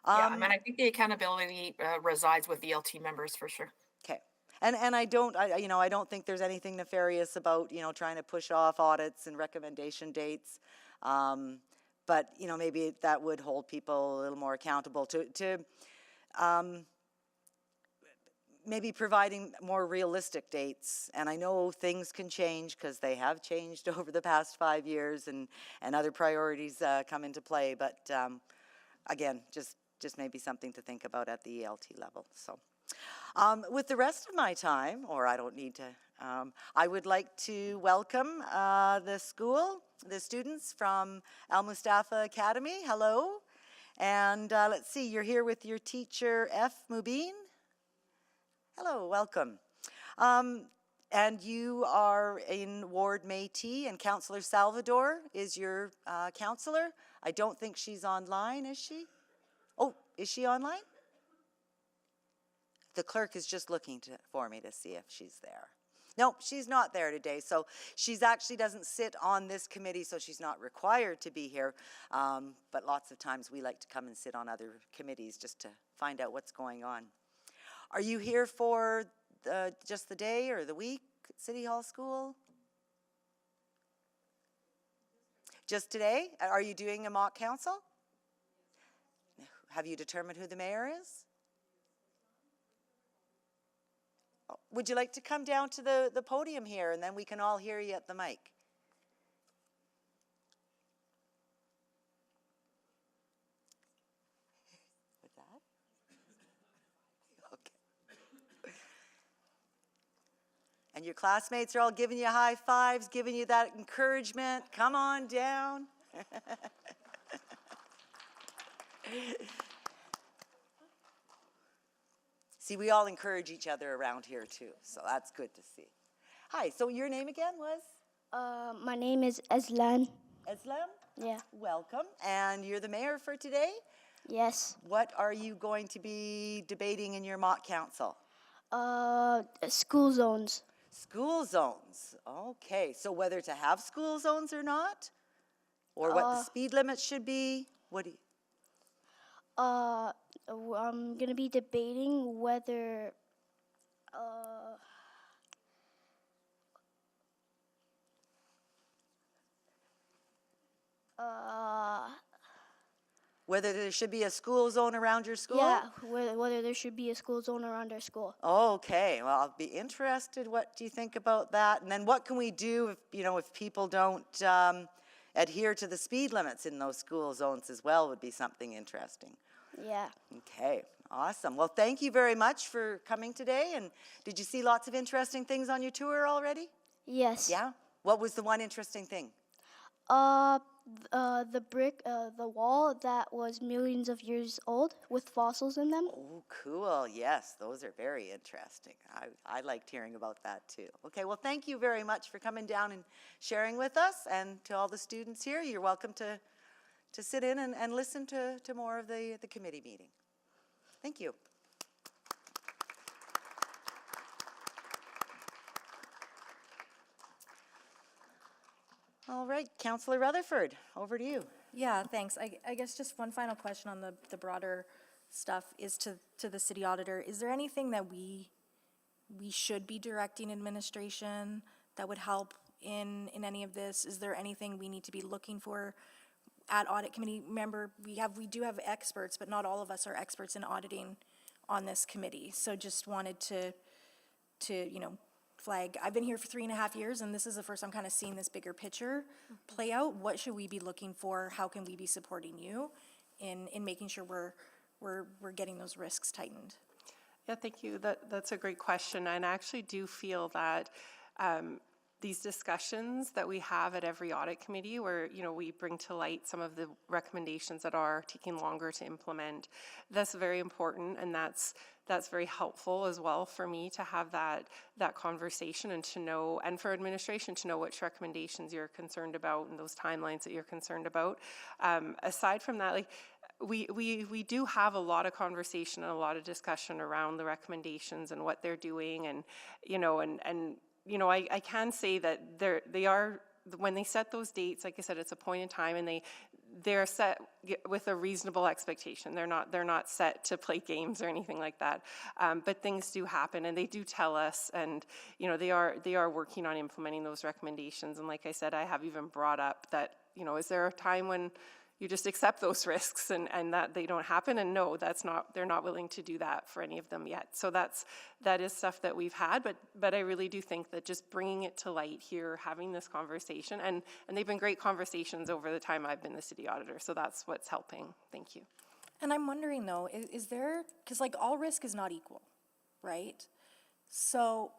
yeah, I mean, I think the accountability resides with ELT members for sure. Okay. And I don't think there's anything nefarious about, trying to push off audits and recommendation dates. But, maybe that would hold people a little more accountable to maybe providing more realistic dates. And I know things can change because they have changed over the past 5 years, and other priorities come into play. But again, just maybe something to think about at the ELT level. So with the rest of my time, or I don't need to, I would like to welcome the students from Al Mustafa Academy. Hello. And let's see, you're here with your teacher, F. Mubin. Hello, welcome. And you are in Ward Métis, and Councillor Salvador is your councillor. I don't think she's online, is she? Oh, is she online? The clerk is just looking for me to see if she's there. No, she's not there today. So she's actually doesn't sit on this committee, so she's not required to be here. But lots of times we like to come and sit on other committees just to find out what's going on. Are you here for just the day or the week at City Hall School? Just today? Are you doing a mock council? Have you determined who the mayor is? Would you like to come down to the podium here, and then we can all hear you at the mic? With that? Okay. And your classmates are all giving you high fives, giving you that encouragement. Come on down. See, we all encourage each other around here too, so that's good to see. Hi, so your name again was? My name is Eslan. Eslam? Yeah. Welcome. And you're the mayor for today? Yes. What are you going to be debating in your mock council? School zones. School zones. Okay, so whether to have school zones or not? Or what the speed limits should be? What do you? I'm gonna be debating whether Whether there should be a school zone around your school? Yeah, whether there should be a school zone around our school. Okay, well, I'll be interested. What do you think about that? And then what can we do if, if people don't adhere to the speed limits in those school zones as well would be something interesting. Yeah. Okay, awesome. Well, thank you very much for coming today. And did you see lots of interesting things on your tour already? Yes. Yeah? What was the one interesting thing? The brick, the wall that was millions of years old with fossils in them. Oh, cool. Yes, those are very interesting. I liked hearing about that too. Okay, well, thank you very much for coming down and sharing with us. And to all the students here, you're welcome to sit in and listen to more of the committee meeting. Thank you. All right, Councillor Rutherford, over to you. Yeah, thanks. I guess just one final question on the broader stuff is to the city auditor. Is there anything that we should be directing administration that would help in any of this? Is there anything we need to be looking for at audit committee? Remember, we do have experts, but not all of us are experts in auditing on this committee. So just wanted to flag. I've been here for 3.5 years, and this is the first I'm kind of seeing this bigger picture play out. What should we be looking for? How can we be supporting you in making sure we're getting those risks tightened? Yeah, thank you. That's a great question. And I actually do feel that these discussions that we have at every audit committee where, we bring to light some of the recommendations that are taking longer to implement, that's very important, and that's very helpful as well for me to have that conversation and to know, and for administration to know which recommendations you're concerned about and those timelines that you're concerned about. Aside from that, we do have a lot of conversation and a lot of discussion around the recommendations and what they're doing, and I can say that they are, when they set those dates, like I said, it's a point in time, and they're set with a reasonable expectation. They're not set to play games or anything like that. But things do happen, and they do tell us, and they are working on implementing those recommendations. And like I said, I have even brought up that is there a time when you just accept those risks and that they don't happen? And no, they're not willing to do that for any of them yet. So that is stuff that we've had, but I really do think that just bringing it to light here, having this conversation, and they've been great conversations over the time I've been the city auditor, so that's what's helping. Thank you. And I'm wondering though, is there, because all risk is not equal, right? So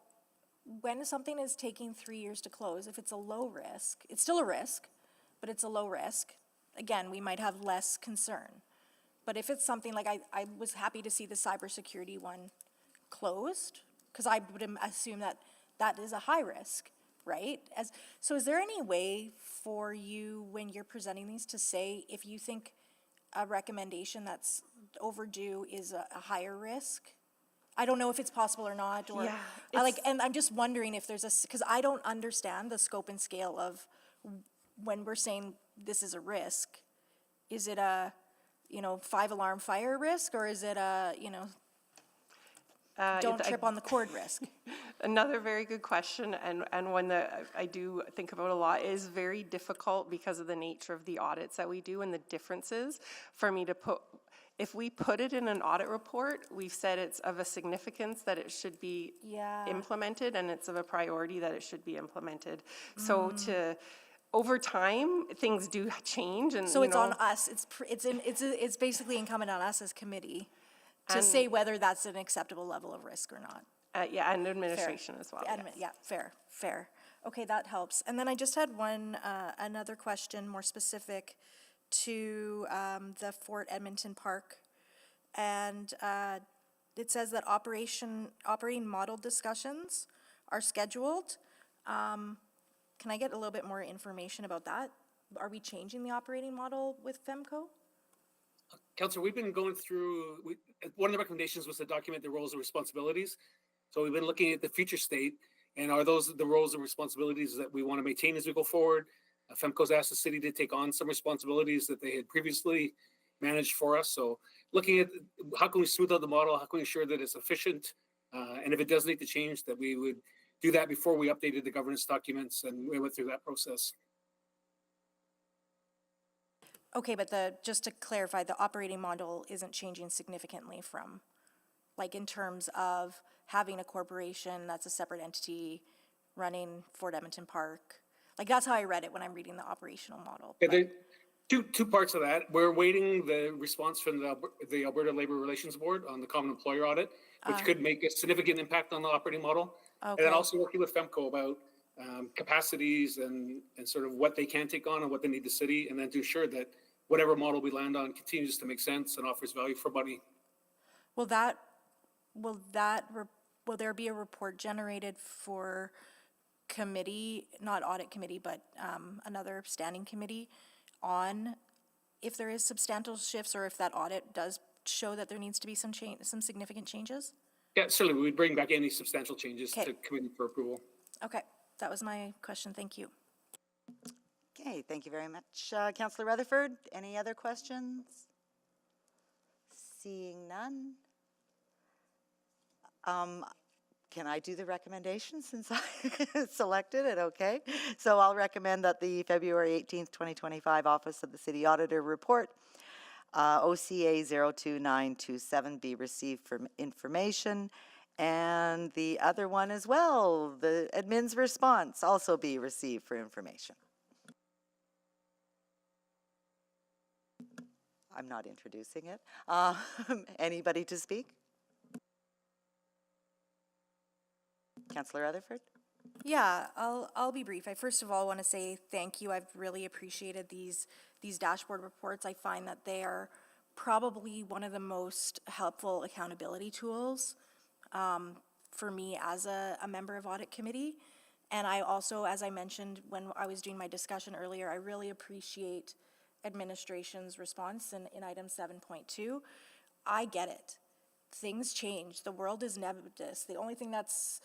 when something is taking 3 years to close, if it's a low risk, it's still a risk, but it's a low risk, again, we might have less concern. But if it's something like, I was happy to see the cybersecurity one closed, because I would assume that is a high risk, right? So is there any way for you, when you're presenting these, to say if you think a recommendation that's overdue is a higher risk? I don't know if it's possible or not, or and I'm just wondering if there's because I don't understand the scope and scale of when we're saying this is a risk. Is it a 5-alarm fire risk, or is it a don't trip on the cord risk? Another very good question, and one that I do think about a lot. Is very difficult because of the nature of the audits that we do and the differences for me to put. If we put it in an audit report, we've said it's of a significance that it should be implemented, and it's of a priority that it should be implemented. So over time, things do change, and so it's on us. It's basically incumbent on us as committee to say whether that's an acceptable level of risk or not. And administration as well. Yeah, fair. Okay, that helps. And then I just had another question, more specific to the Fort Edmonton Park, and it says that operating model discussions are scheduled. Can I get a little bit more information about that? Are we changing the operating model with FEMCO? Councillor, we've been going through, one of the recommendations was to document the roles and responsibilities. So we've been looking at the future state, and are those the roles and responsibilities that we want to maintain as we go forward? FEMCO's asked the city to take on some responsibilities that they had previously managed for us. So looking at how can we smooth out the model, how can we ensure that it's efficient, and if it does need to change, that we would do that before we updated the governance documents, and we went through that process. Okay, but just to clarify, the operating model isn't changing significantly from, like, in terms of having a corporation that's a separate entity running Fort Edmonton Park. Like, that's how I read it when I'm reading the operational model. Yeah, there, two parts of that. We're waiting the response from the Alberta Labor Relations Board on the common employer audit, which could make a significant impact on the operating model. And then also working with FEMCO about capacities and sort of what they can take on and what they need the city, and then to ensure that whatever model we land on continues to make sense and offers value for money. Will there be a report generated for committee, not audit committee, but another standing committee on if there is substantial shifts or if that audit does show that there needs to be some significant changes? Yeah, certainly we would bring back any substantial changes to committee for approval. Okay, that was my question. Thank you. Okay, thank you very much. Councillor Rutherford, any other questions? Seeing none. Can I do the recommendation since I selected it? Okay. So I'll recommend that the February 18th, 2025 Office of the City Auditor report, OCA 02927, be received for information. And the other one as well, the admin's response, also be received for information. I'm not introducing it. Anybody to speak? Councillor Rutherford? Yeah, I'll be brief. I first of all want to say thank you. I've really appreciated these dashboard reports. I find that they are probably one of the most helpful accountability tools for me as a member of Audit Committee. And I also, as I mentioned when I was doing my discussion earlier, I really appreciate administration's response in item 7.2. I get it. Things change. The world is never this. The only thing that's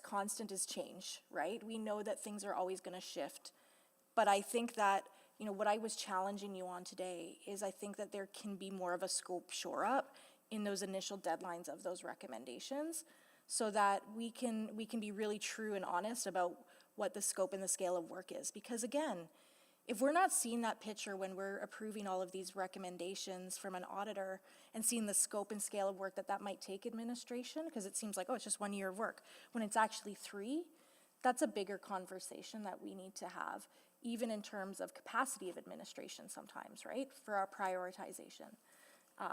constant is change, right? We know that things are always going to shift. But I think that, you know, what I was challenging you on today is I think that there can be more of a scope shore up in those initial deadlines of those recommendations so that we can be really true and honest about what the scope and the scale of work is. Because again, if we're not seeing that picture when we're approving all of these recommendations from an auditor and seeing the scope and scale of work that might take administration, because it seems like, oh, it's just 1 year of work, when it's actually 3, that's a bigger conversation that we need to have, even in terms of capacity of administration sometimes, right, for our prioritization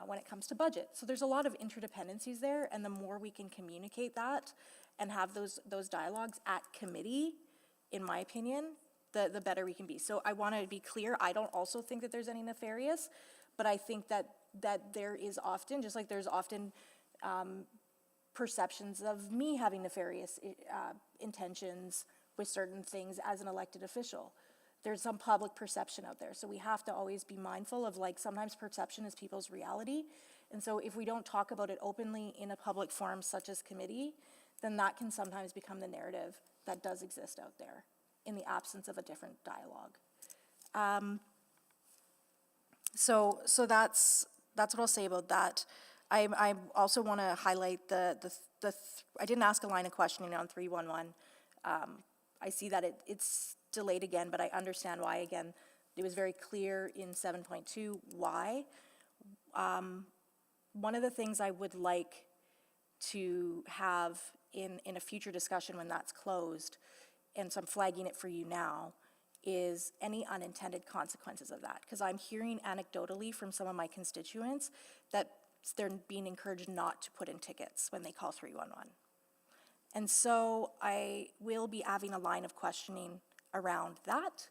when it comes to budget. So there's a lot of interdependencies there, and the more we can communicate that and have those dialogues at committee, in my opinion, the better we can be. So I want to be clear, I don't also think that there's any nefarious, but I think that there is often, just like there's often perceptions of me having nefarious intentions with certain things as an elected official. There's some public perception out there. So we have to always be mindful of, like, sometimes perception is people's reality. And so if we don't talk about it openly in a public forum such as committee, then that can sometimes become the narrative that does exist out there in the absence of a different dialogue. So that's what I'll say about that. I also want to highlight I didn't ask a line of questioning on 311. I see that it's delayed again, but I understand why. Again, it was very clear in 7.2 why. One of the things I would like to have in a future discussion when that's closed, and so I'm flagging it for you now, is any unintended consequences of that. Because I'm hearing anecdotally from some of my constituents that they're being encouraged not to put in tickets when they call 311. And so I will be having a line of questioning around that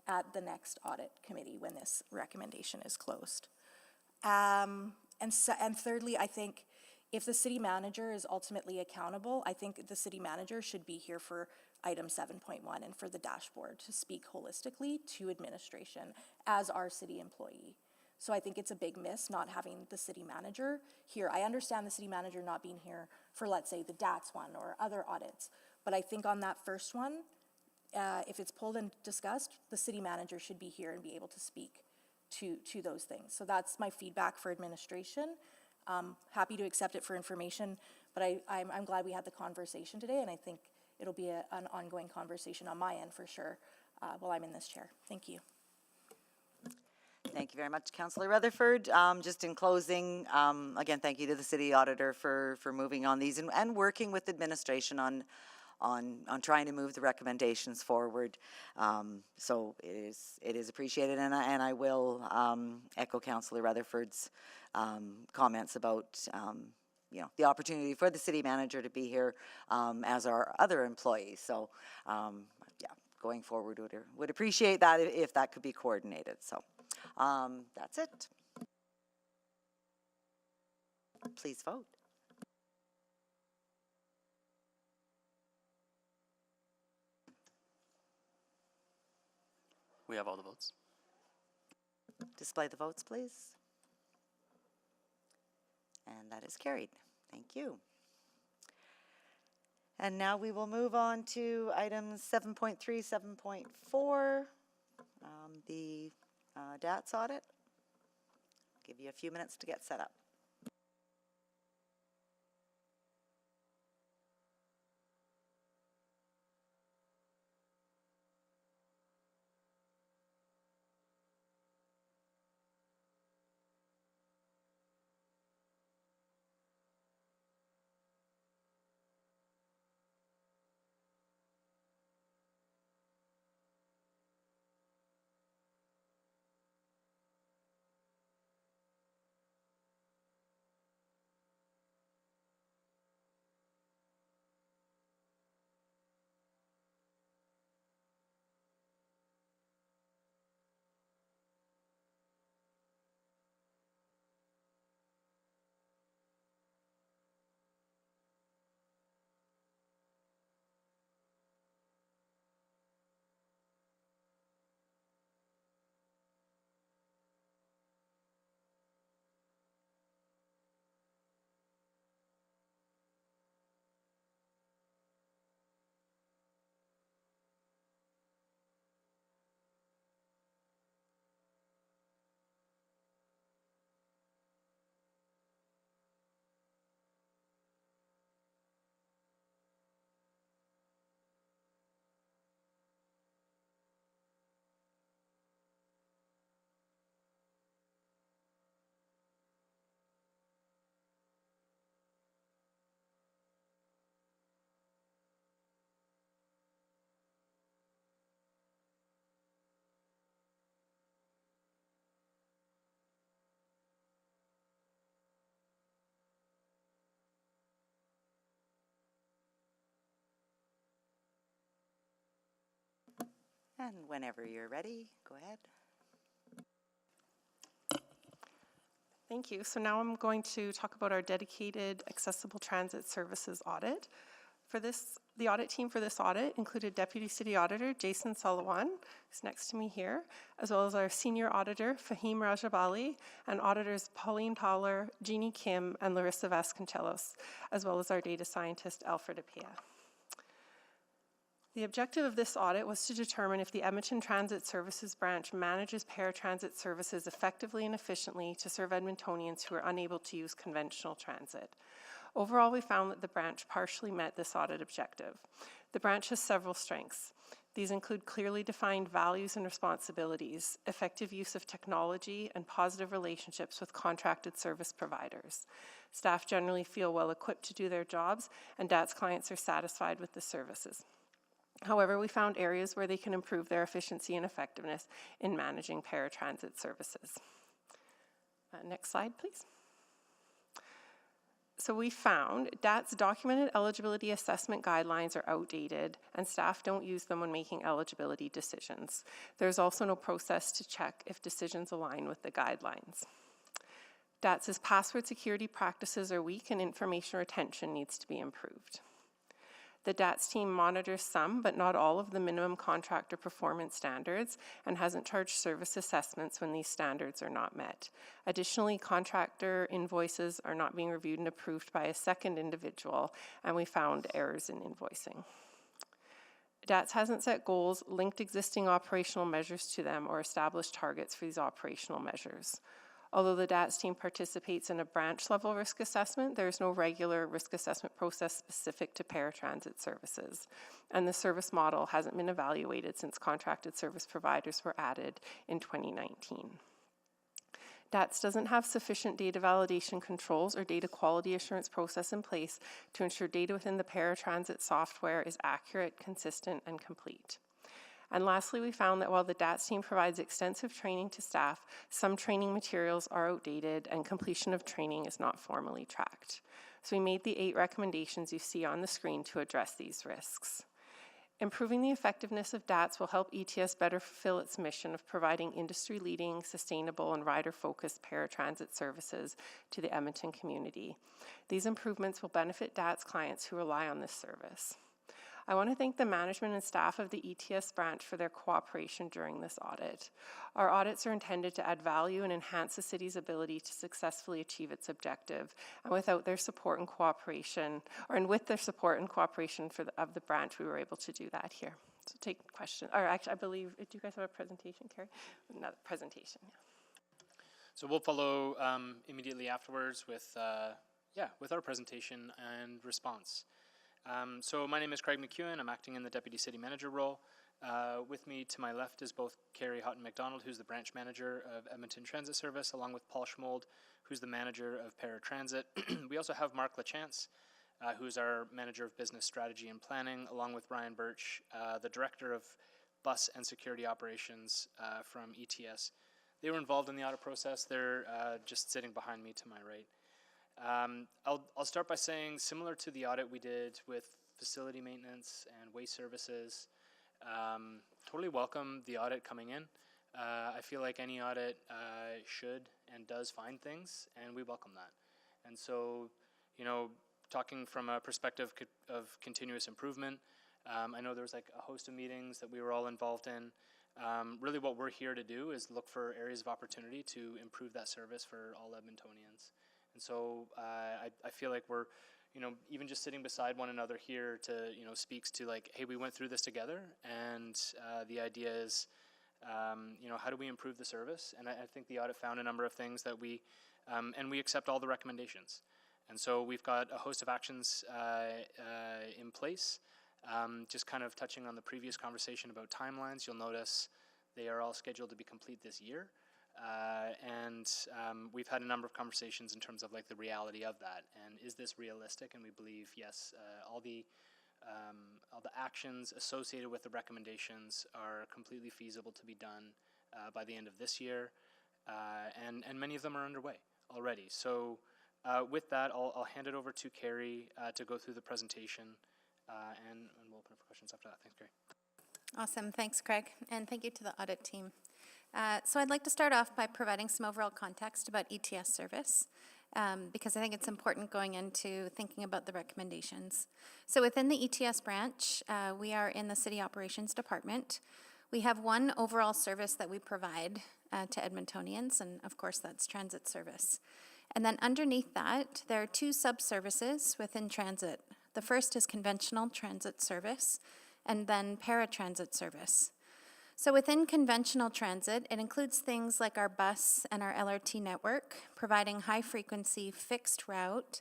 at the next audit committee when this recommendation is closed. And thirdly, I think if the city manager is ultimately accountable, I think the city manager should be here for item 7.1 and for the dashboard to speak holistically to administration as our city employee. So I think it's a big miss not having the city manager here. I understand the city manager not being here for, let's say, the DATS one or other audits, but I think on that first one, if it's pulled and discussed, the city manager should be here and be able to speak to those things. So that's my feedback for administration. Happy to accept it for information, but I'm glad we had the conversation today, and I think it'll be an ongoing conversation on my end for sure while I'm in this chair. Thank you. Thank you very much, Councillor Rutherford. Just in closing, again, thank you to the city auditor for moving on these and working with administration on trying to move the recommendations forward. So it is appreciated, and I will echo Councillor Rutherford's comments about the opportunity for the city manager to be here as our other employees. So yeah, going forward would appreciate that if that could be coordinated. So that's it. Please vote. We have all the votes. Display the votes, please. And that is carried. Thank you. And now we will move on to items 7.3, 7.4, the DATS audit. Give you a few minutes to get set up. And whenever you're ready, go ahead. Thank you. So now I'm going to talk about our dedicated accessible transit services audit. For this, the audit team for this audit included Deputy City Auditor Jason Salawan, who's next to me here, as well as our Senior Auditor Fahim Rajabali, and auditors Pauline Towler, Jeannie Kim, and Larissa Vasconcelos, as well as our data scientist Alfred Apia. The objective of this audit was to determine if the Edmonton Transit Services branch manages paratransit services effectively and efficiently to serve Edmontonians who are unable to use conventional transit. Overall, we found that the branch partially met this audit objective. The branch has several strengths. These include clearly defined values and responsibilities, effective use of technology, and positive relationships with contracted service providers. Staff generally feel well equipped to do their jobs, and DATS clients are satisfied with the services. However, we found areas where they can improve their efficiency and effectiveness in managing paratransit services. Next slide, please. So we found DATS documented eligibility assessment guidelines are outdated and staff don't use them when making eligibility decisions. There's also no process to check if decisions align with the guidelines. DATS's password security practices are weak and information retention needs to be improved. The DATS team monitors some, but not all, of the minimum contractor performance standards and hasn't charged service assessments when these standards are not met. Additionally, contractor invoices are not being reviewed and approved by a second individual, and we found errors in invoicing. DATS hasn't set goals, linked existing operational measures to them, or established targets for these operational measures. Although the DATS team participates in a branch-level risk assessment, there is no regular risk assessment process specific to paratransit services, and the service model hasn't been evaluated since contracted service providers were added in 2019. DATS doesn't have sufficient data validation controls or data quality assurance process in place to ensure data within the paratransit software is accurate, consistent, and complete. And lastly, we found that while the DATS team provides extensive training to staff, some training materials are outdated and completion of training is not formally tracked. So we made the 8 recommendations you see on the screen to address these risks. Improving the effectiveness of DATS will help ETS better fulfill its mission of providing industry-leading, sustainable, and rider-focused paratransit services to the Edmonton community. These improvements will benefit DATS clients who rely on this service. I want to thank the management and staff of the ETS branch for their cooperation during this audit. Our audits are intended to add value and enhance the city's ability to successfully achieve its objective. And without their support and cooperation, with their support and cooperation of the branch, we were able to do that here. So take questions, or actually, I believe, do you guys have a presentation, Carrie? Another presentation, yeah. So we'll follow immediately afterwards with our presentation and response. So my name is Craig McEwen. I'm acting in the Deputy City Manager role. With me to my left is both Carrie Houghton-McDonald, who's the branch manager of Edmonton Transit Service, along with Paul Schmold, who's the manager of Paratransit. We also have Mark LaChance, who's our manager of business strategy and planning, along with Ryan Birch, the director of bus and security operations from ETS. They were involved in the audit process. They're just sitting behind me to my right. I'll start by saying, similar to the audit we did with facility maintenance and waste services, totally welcome the audit coming in. I feel like any audit should and does find things, and we welcome that. And so, talking from a perspective of continuous improvement, I know there was like a host of meetings that we were all involved in. Really what we're here to do is look for areas of opportunity to improve that service for all Edmontonians. And so I feel like we're, even just sitting beside one another here to, speaks to like, hey, we went through this together, and the idea is, how do we improve the service? And I think the audit found a number of things that and we accept all the recommendations. And so we've got a host of actions in place. Just kind of touching on the previous conversation about timelines, you'll notice they are all scheduled to be complete this year. And we've had a number of conversations in terms of like the reality of that, and is this realistic? And we believe yes, all the actions associated with the recommendations are completely feasible to be done by the end of this year, and many of them are underway already. So with that, I'll hand it over to Carrie to go through the presentation, and we'll open up for questions after that. Thanks, Carrie. Awesome, thanks, Craig, and thank you to the audit team. So I'd like to start off by providing some overall context about ETS service, because I think it's important going into thinking about the recommendations. So within the ETS branch, we are in the City Operations Department. We have one overall service that we provide to Edmontonians, and of course that's transit service. And then underneath that, there are 2 sub-services within transit. The first is conventional transit service, and then paratransit service. So within conventional transit, it includes things like our bus and our LRT network, providing high-frequency, fixed-route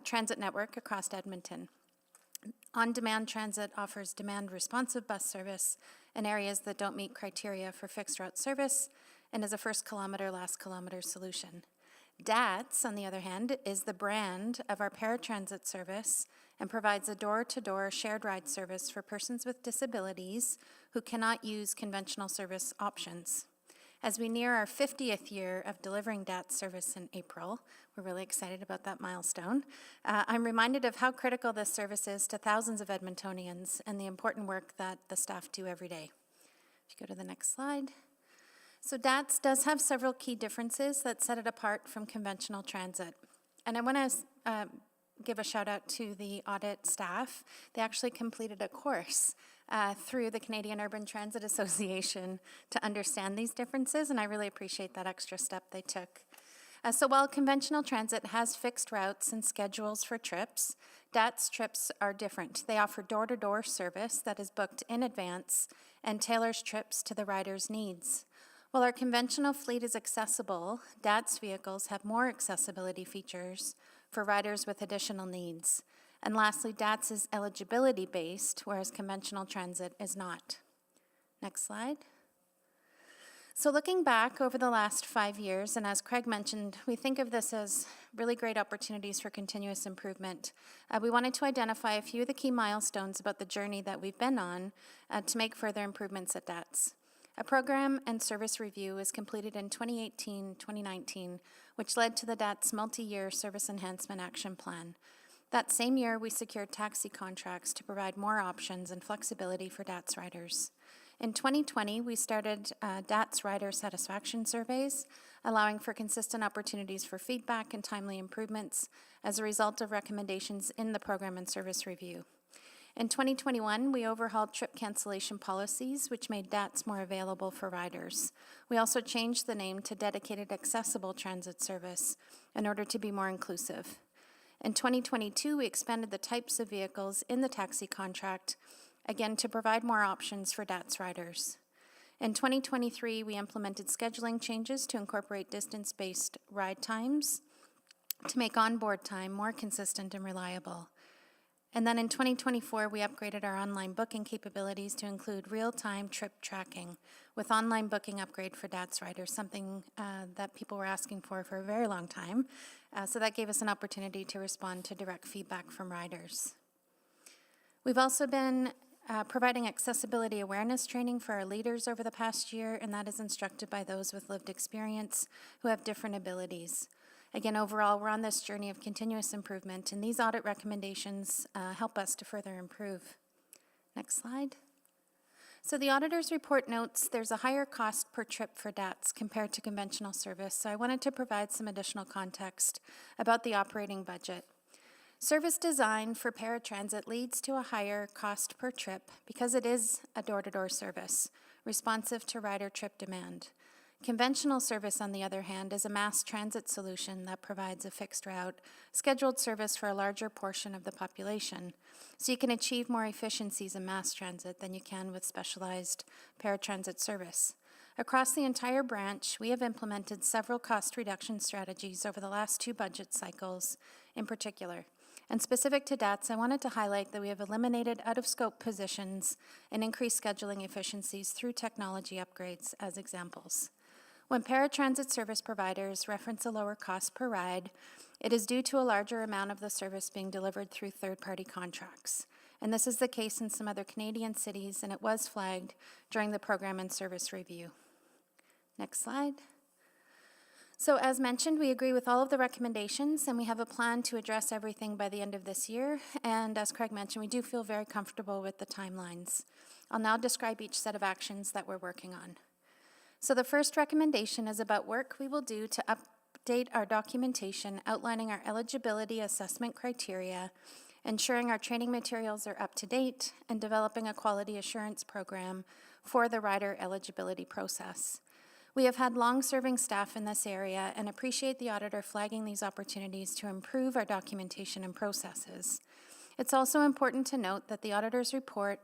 transit network across Edmonton. On-demand transit offers demand-responsive bus service in areas that don't meet criteria for fixed-route service and is a first kilometer, last kilometer solution. DATS, on the other hand, is the brand of our paratransit service and provides a door-to-door shared ride service for persons with disabilities who cannot use conventional service options. As we near our 50th year of delivering DATS service in April, we're really excited about that milestone, I'm reminded of how critical this service is to thousands of Edmontonians and the important work that the staff do every day. If you go to the next slide. So DATS does have several key differences that set it apart from conventional transit. And I want to give a shout out to the audit staff. They actually completed a course through the Canadian Urban Transit Association to understand these differences, and I really appreciate that extra step they took. So while conventional transit has fixed routes and schedules for trips, DATS trips are different. They offer door-to-door service that is booked in advance and tailors trips to the rider's needs. While our conventional fleet is accessible, DATS vehicles have more accessibility features for riders with additional needs. And lastly, DATS is eligibility-based, whereas conventional transit is not. Next slide. So looking back over the last 5 years, and as Craig mentioned, we think of this as really great opportunities for continuous improvement. We wanted to identify a few of the key milestones about the journey that we've been on to make further improvements at DATS. A program and service review was completed in 2018-2019, which led to the DATS multi-year service enhancement action plan. That same year, we secured taxi contracts to provide more options and flexibility for DATS riders. In 2020, we started DATS rider satisfaction surveys, allowing for consistent opportunities for feedback and timely improvements as a result of recommendations in the program and service review. In 2021, we overhauled trip cancellation policies, which made DATS more available for riders. We also changed the name to Dedicated Accessible Transit Service in order to be more inclusive. In 2022, we expanded the types of vehicles in the taxi contract, again, to provide more options for DATS riders. In 2023, we implemented scheduling changes to incorporate distance-based ride times to make onboard time more consistent and reliable. And then in 2024, we upgraded our online booking capabilities to include real-time trip tracking with online booking upgrade for DATS riders, something that people were asking for a very long time. So that gave us an opportunity to respond to direct feedback from riders. We've also been providing accessibility awareness training for our leaders over the past year, and that is instructed by those with lived experience who have different abilities. Again, overall, we're on this journey of continuous improvement, and these audit recommendations help us to further improve. Next slide. So the auditor's report notes there's a higher cost per trip for DATS compared to conventional service, so I wanted to provide some additional context about the operating budget. Service design for paratransit leads to a higher cost per trip because it is a door-to-door service, responsive to rider trip demand. Conventional service, on the other hand, is a mass transit solution that provides a fixed route, scheduled service for a larger portion of the population. So you can achieve more efficiencies in mass transit than you can with specialized paratransit service. Across the entire branch, we have implemented several cost reduction strategies over the last 2 budget cycles in particular. And specific to DATS, I wanted to highlight that we have eliminated out-of-scope positions and increased scheduling efficiencies through technology upgrades as examples. When paratransit service providers reference a lower cost per ride, it is due to a larger amount of the service being delivered through third-party contracts. And this is the case in some other Canadian cities, and it was flagged during the program and service review. Next slide. So as mentioned, we agree with all of the recommendations, and we have a plan to address everything by the end of this year. And as Craig mentioned, we do feel very comfortable with the timelines. I'll now describe each set of actions that we're working on. So the first recommendation is about work we will do to update our documentation outlining our eligibility assessment criteria, ensuring our training materials are up to date, and developing a quality assurance program for the rider eligibility process. We have had long-serving staff in this area and appreciate the auditor flagging these opportunities to improve our documentation and processes. It's also important to note that the auditor's report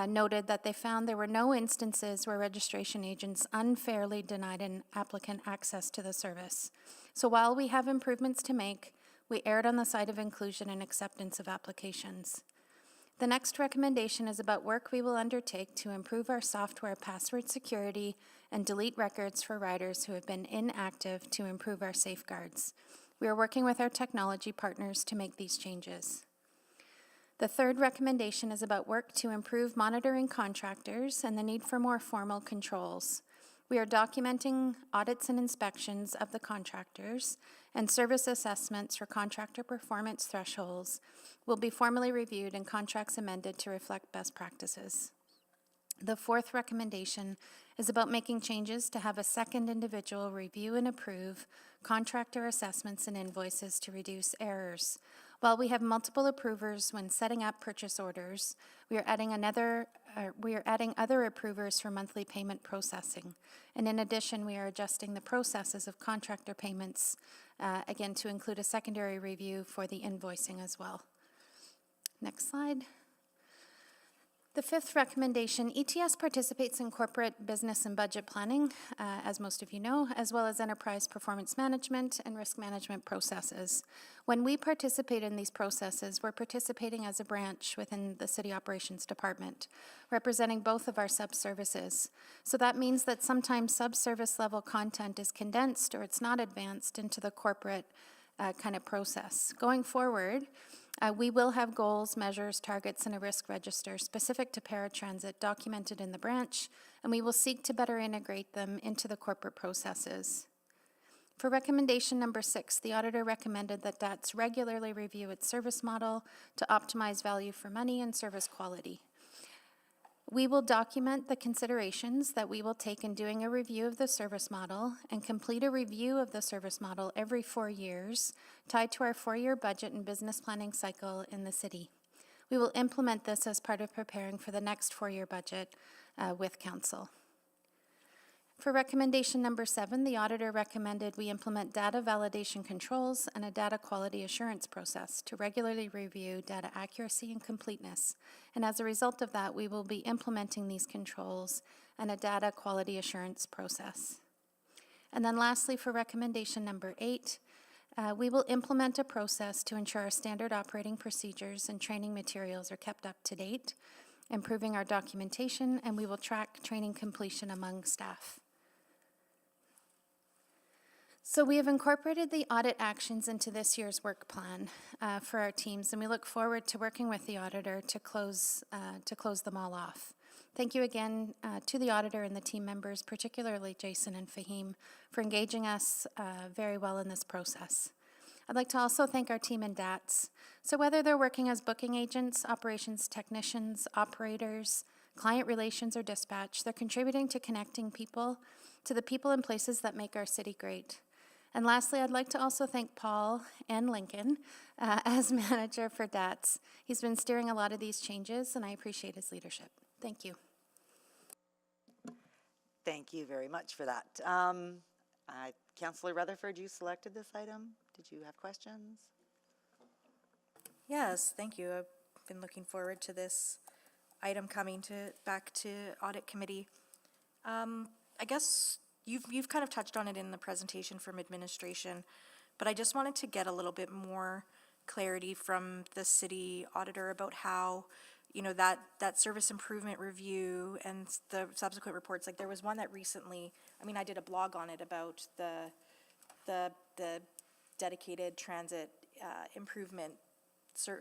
noted that they found there were no instances where registration agents unfairly denied an applicant access to the service. So while we have improvements to make, we erred on the side of inclusion and acceptance of applications. The next recommendation is about work we will undertake to improve our software password security and delete records for riders who have been inactive to improve our safeguards. We are working with our technology partners to make these changes. The third recommendation is about work to improve monitoring contractors and the need for more formal controls. We are documenting audits and inspections of the contractors, and service assessments for contractor performance thresholds will be formally reviewed and contracts amended to reflect best practices. The fourth recommendation is about making changes to have a second individual review and approve contractor assessments and invoices to reduce errors. While we have multiple approvers when setting up purchase orders, we are adding other approvers for monthly payment processing. And in addition, we are adjusting the processes of contractor payments, again, to include a secondary review for the invoicing as well. Next slide. The fifth recommendation, ETS participates in corporate business and budget planning, as most of you know, as well as enterprise performance management and risk management processes. When we participate in these processes, we're participating as a branch within the City Operations Department, representing both of our sub-services. So that means that sometimes sub-service level content is condensed or it's not advanced into the corporate kind of process. Going forward, we will have goals, measures, targets, and a risk register specific to paratransit documented in the branch, and we will seek to better integrate them into the corporate processes. For recommendation number 6, the auditor recommended that DATS regularly review its service model to optimize value for money and service quality. We will document the considerations that we will take in doing a review of the service model and complete a review of the service model every 4 years, tied to our 4-year budget and business planning cycle in the city. We will implement this as part of preparing for the next 4-year budget with council. For recommendation number 7, the auditor recommended we implement data validation controls and a data quality assurance process to regularly review data accuracy and completeness. And as a result of that, we will be implementing these controls and a data quality assurance process. And then lastly, for recommendation number 8, we will implement a process to ensure our standard operating procedures and training materials are kept up to date, improving our documentation, and we will track training completion among staff. So we have incorporated the audit actions into this year's work plan for our teams, and we look forward to working with the auditor to close them all off. Thank you again to the auditor and the team members, particularly Jason and Fahim, for engaging us very well in this process. I'd like to also thank our team in DATS. So whether they're working as booking agents, operations technicians, operators, client relations, or dispatch, they're contributing to connecting people to the people and places that make our city great. And lastly, I'd like to also thank Paul and Lincoln as manager for DATS. He's been steering a lot of these changes, and I appreciate his leadership. Thank you. Thank you very much for that. Councillor Rutherford, you selected this item. Did you have questions? Yes, thank you. I've been looking forward to this item coming back to Audit Committee. I guess you've kind of touched on it in the presentation from administration, but I just wanted to get a little bit more clarity from the city auditor about how, you know, that service improvement review and the subsequent reports. Like there was one that recently, I mean, I did a blog on it about the dedicated transit improvement,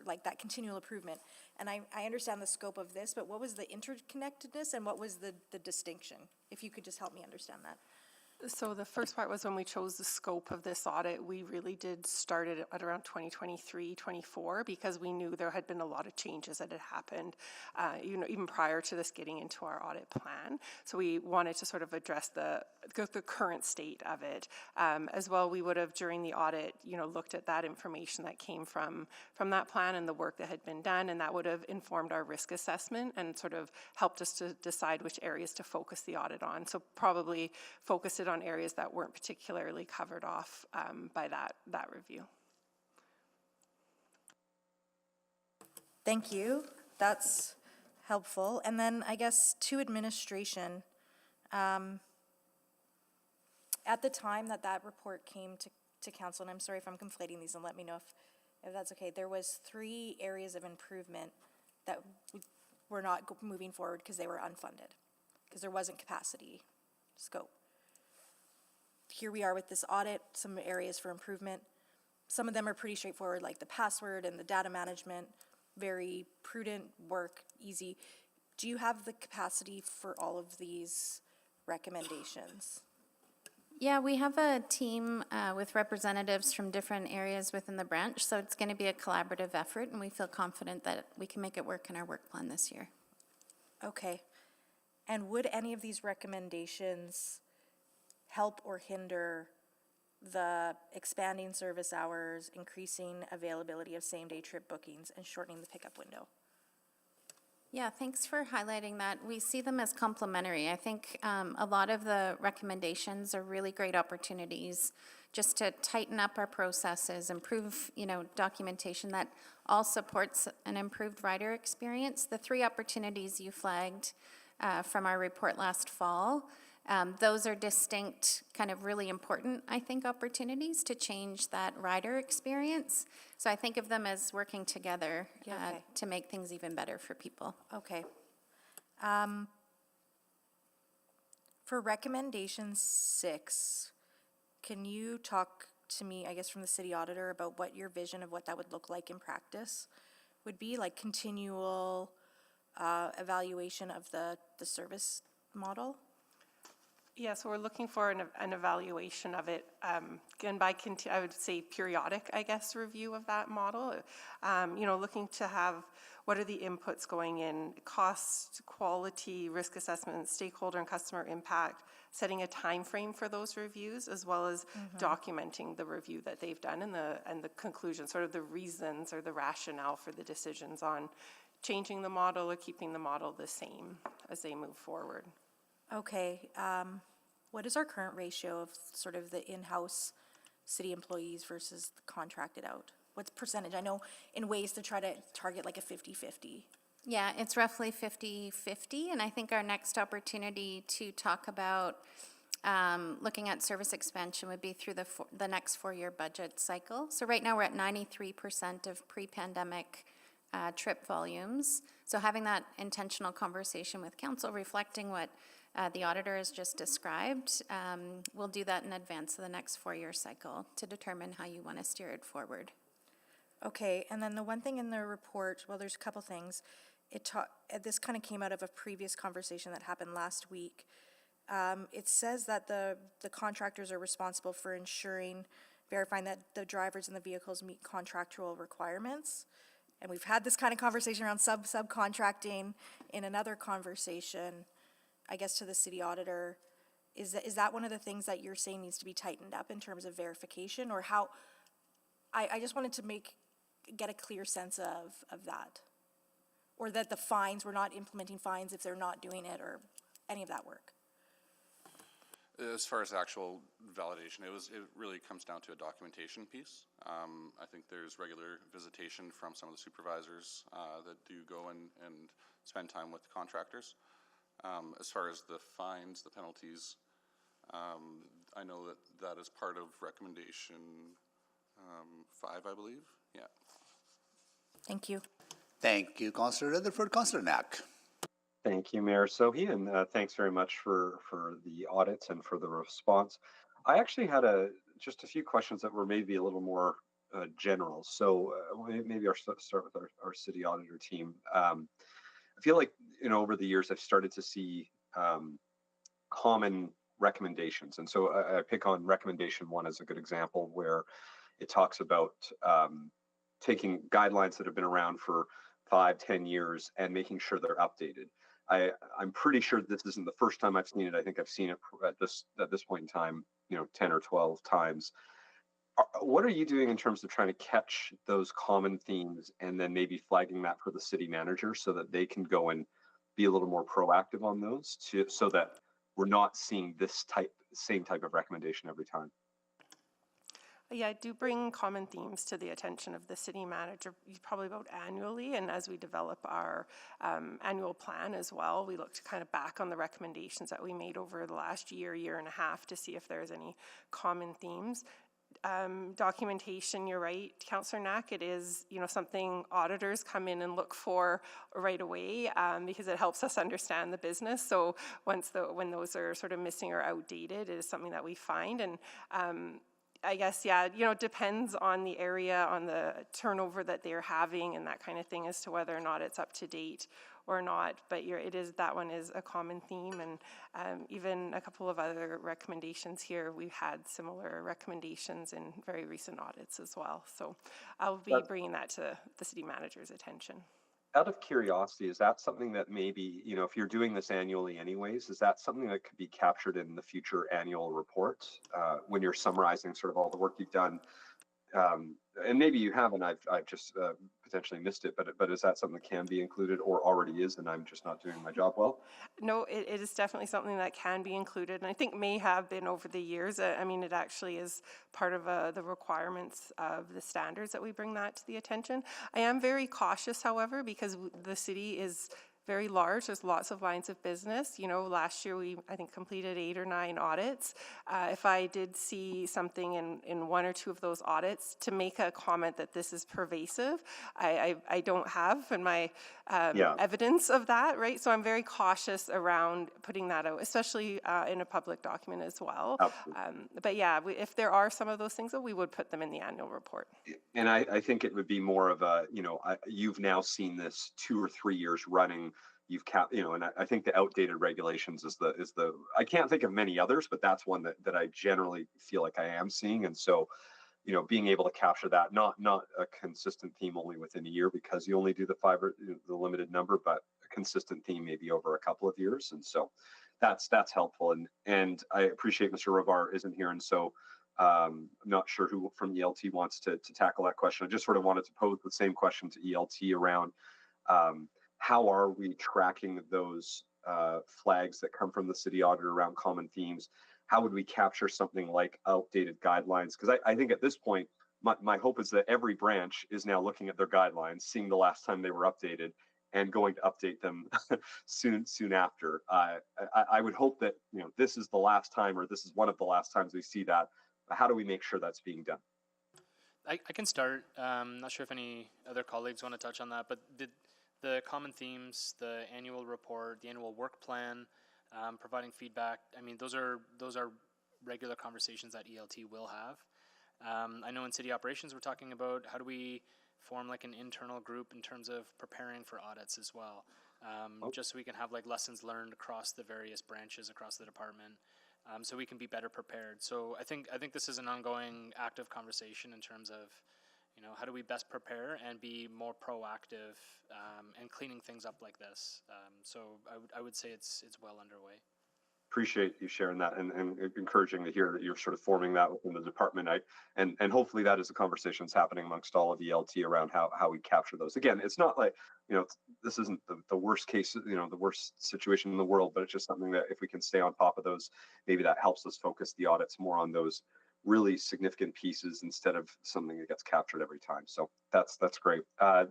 like that continual improvement. And I understand the scope of this, but what was the interconnectedness and what was the distinction? If you could just help me understand that. So the first part was when we chose the scope of this audit, we really did start it at around 2023, 24, because we knew there had been a lot of changes that had happened, even prior to this getting into our audit plan. So we wanted to sort of address the current state of it. As well, we would have during the audit, looked at that information that came from that plan and the work that had been done, and that would have informed our risk assessment and sort of helped us to decide which areas to focus the audit on. So probably focus it on areas that weren't particularly covered off by that review. Thank you. That's helpful. And then I guess to administration, at the time that report came to council, and I'm sorry if I'm conflating these and let me know if that's okay, there was 3 areas of improvement that were not moving forward because they were unfunded, because there wasn't capacity scope. Here we are with this audit, some areas for improvement. Some of them are pretty straightforward, like the password and the data management, very prudent work, easy. Do you have the capacity for all of these recommendations? Yeah, we have a team with representatives from different areas within the branch, so it's going to be a collaborative effort, and we feel confident that we can make it work in our work plan this year. Okay. And would any of these recommendations help or hinder the expanding service hours, increasing availability of same-day trip bookings, and shortening the pickup window? Yeah, thanks for highlighting that. We see them as complementary. I think a lot of the recommendations are really great opportunities just to tighten up our processes, improve, documentation that all supports an improved rider experience. The 3 opportunities you flagged from our report last fall, those are distinct, kind of really important, I think, opportunities to change that rider experience. So I think of them as working together to make things even better for people. Okay. For recommendation 6, can you talk to me, I guess, from the city auditor about what your vision of what that would look like in practice would be, like continual evaluation of the service model? Yeah, so we're looking for an evaluation of it, again, I would say periodic, I guess, review of that model. Looking to have, what are the inputs going in, cost, quality, risk assessment, stakeholder and customer impact, setting a time frame for those reviews, as well as documenting the review that they've done and the conclusion, sort of the reasons or the rationale for the decisions on changing the model or keeping the model the same as they move forward. Okay, what is our current ratio of sort of the in-house city employees versus the contracted out? What's percentage? I know in ways to try to target like a 50-50. Yeah, it's roughly 50-50, and I think our next opportunity to talk about looking at service expansion would be through the next 4-year budget cycle. So right now we're at 93% of pre-pandemic trip volumes. So having that intentional conversation with council, reflecting what the auditor has just described, we'll do that in advance of the next 4-year cycle to determine how you want to steer it forward. Okay, and then the one thing in the report, well, there's a couple things. This kind of came out of a previous conversation that happened last week. It says that the contractors are responsible for verifying that the drivers and the vehicles meet contractual requirements. And we've had this kind of conversation around subcontracting in another conversation, I guess, to the city auditor. Is that one of the things that you're saying needs to be tightened up in terms of verification, or how? I just wanted to get a clear sense of that, or that the fines, we're not implementing fines if they're not doing it, or any of that work. As far as actual validation, it really comes down to a documentation piece. I think there's regular visitation from some of the supervisors that do go and spend time with contractors. As far as the fines, the penalties, I know that is part of recommendation 5, I believe. Yeah. Thank you. Thank you, Councillor Rutherford. Councillor Knack. Thank you, Mayor Sohi, and thanks very much for the audit and for the response. I actually had just a few questions that were maybe a little more general. So maybe I'll start with our city auditor team. I feel like, over the years, I've started to see common recommendations. And so I pick on recommendation 1 as a good example, where it talks about taking guidelines that have been around for 5-10 years and making sure they're updated. I'm pretty sure this isn't the first time I've seen it. I think I've seen it at this point in time, 10 or 12 times. What are you doing in terms of trying to catch those common themes and then maybe flagging that for the city manager so that they can go and be a little more proactive on those, so that we're not seeing this same type of recommendation every time? Yeah, I do bring common themes to the attention of the city manager probably about annually, and as we develop our annual plan as well, we look to kind of back on the recommendations that we made over the last year and a half to see if there's any common themes. Documentation, you're right, Councillor Knack, it is something auditors come in and look for right away because it helps us understand the business. So when those are sort of missing or outdated, it is something that we find. And I guess, yeah, it depends on the area, on the turnover that they're having and that kind of thing as to whether or not it's up to date or not. But that one is a common theme, and even a couple of other recommendations here, we've had similar recommendations in very recent audits as well. So I'll be bringing that to the city manager's attention. Out of curiosity, is that something that maybe, if you're doing this annually anyways, is that something that could be captured in the future annual reports when you're summarizing sort of all the work you've done? and maybe you haven't, I've just potentially missed it, but is that something that can be included or already is, and I'm just not doing my job well? No, it is definitely something that can be included, and I think may have been over the years. I mean, it actually is part of the requirements of the standards that we bring that to the attention. I am very cautious, however, because the city is very large. There's lots of lines of business. You know, last year we, I think, completed 8 or 9 audits. If I did see something in 1 or 2 of those audits, to make a comment that this is pervasive, I don't have in my evidence of that, right? So I'm very cautious around putting that out, especially in a public document as well. But yeah, if there are some of those things, we would put them in the annual report. And I think it would be more of a, you know, you've now seen this 2 or 3 years running. You've you know, and I think the outdated regulations is the I can't think of many others, but that's one that I generally feel like I am seeing. And so, you know, being able to capture that, not a consistent theme only within a year because you only do the 5 or the limited number, but a consistent theme maybe over a couple of years. And so that's helpful. And I appreciate Mr. Ravar isn't here. And so I'm not sure who from ELT wants to tackle that question. I just sort of wanted to pose the same question to ELT around how are we tracking those flags that come from the city auditor around common themes? How would we capture something like outdated guidelines? Because I think at this point, my hope is that every branch is now looking at their guidelines, seeing the last time they were updated, and going to update them soon after. I would hope that, you know, this is the last time, or this is one of the last times we see that. How do we make sure that's being done? I can start. Not sure if any other colleagues want to touch on that, but the common themes, the annual report, the annual work plan, providing feedback. I mean, those are regular conversations that ELT will have. I know in city operations we're talking about how do we form like an internal group in terms of preparing for audits as well, just so we can have like lessons learned across the various branches across the department, so we can be better prepared. So I think this is an ongoing active conversation in terms of, you know, how do we best prepare and be more proactive and cleaning things up like this. So I would say it's well underway. Appreciate you sharing that and encouraging to hear that you're sort of forming that within the department. And hopefully that is a conversation that's happening amongst all of ELT around how we capture those. Again, it's not like, you know, this isn't the worst case, you know, the worst situation in the world, but it's just something that if we can stay on top of those, maybe that helps us focus the audits more on those really significant pieces instead of something that gets captured every time. So that's great. I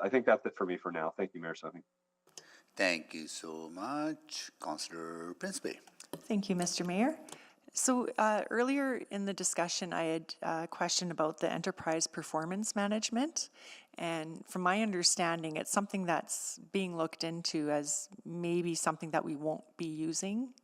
think that's it for me for now. Thank you, Mayor Sohi. Thank you so much, Councillor Principe. Thank you, Mr. Mayor. So earlier in the discussion, I had a question about the enterprise performance management. And from my understanding, it's something that's being looked into as maybe something that we won't be using.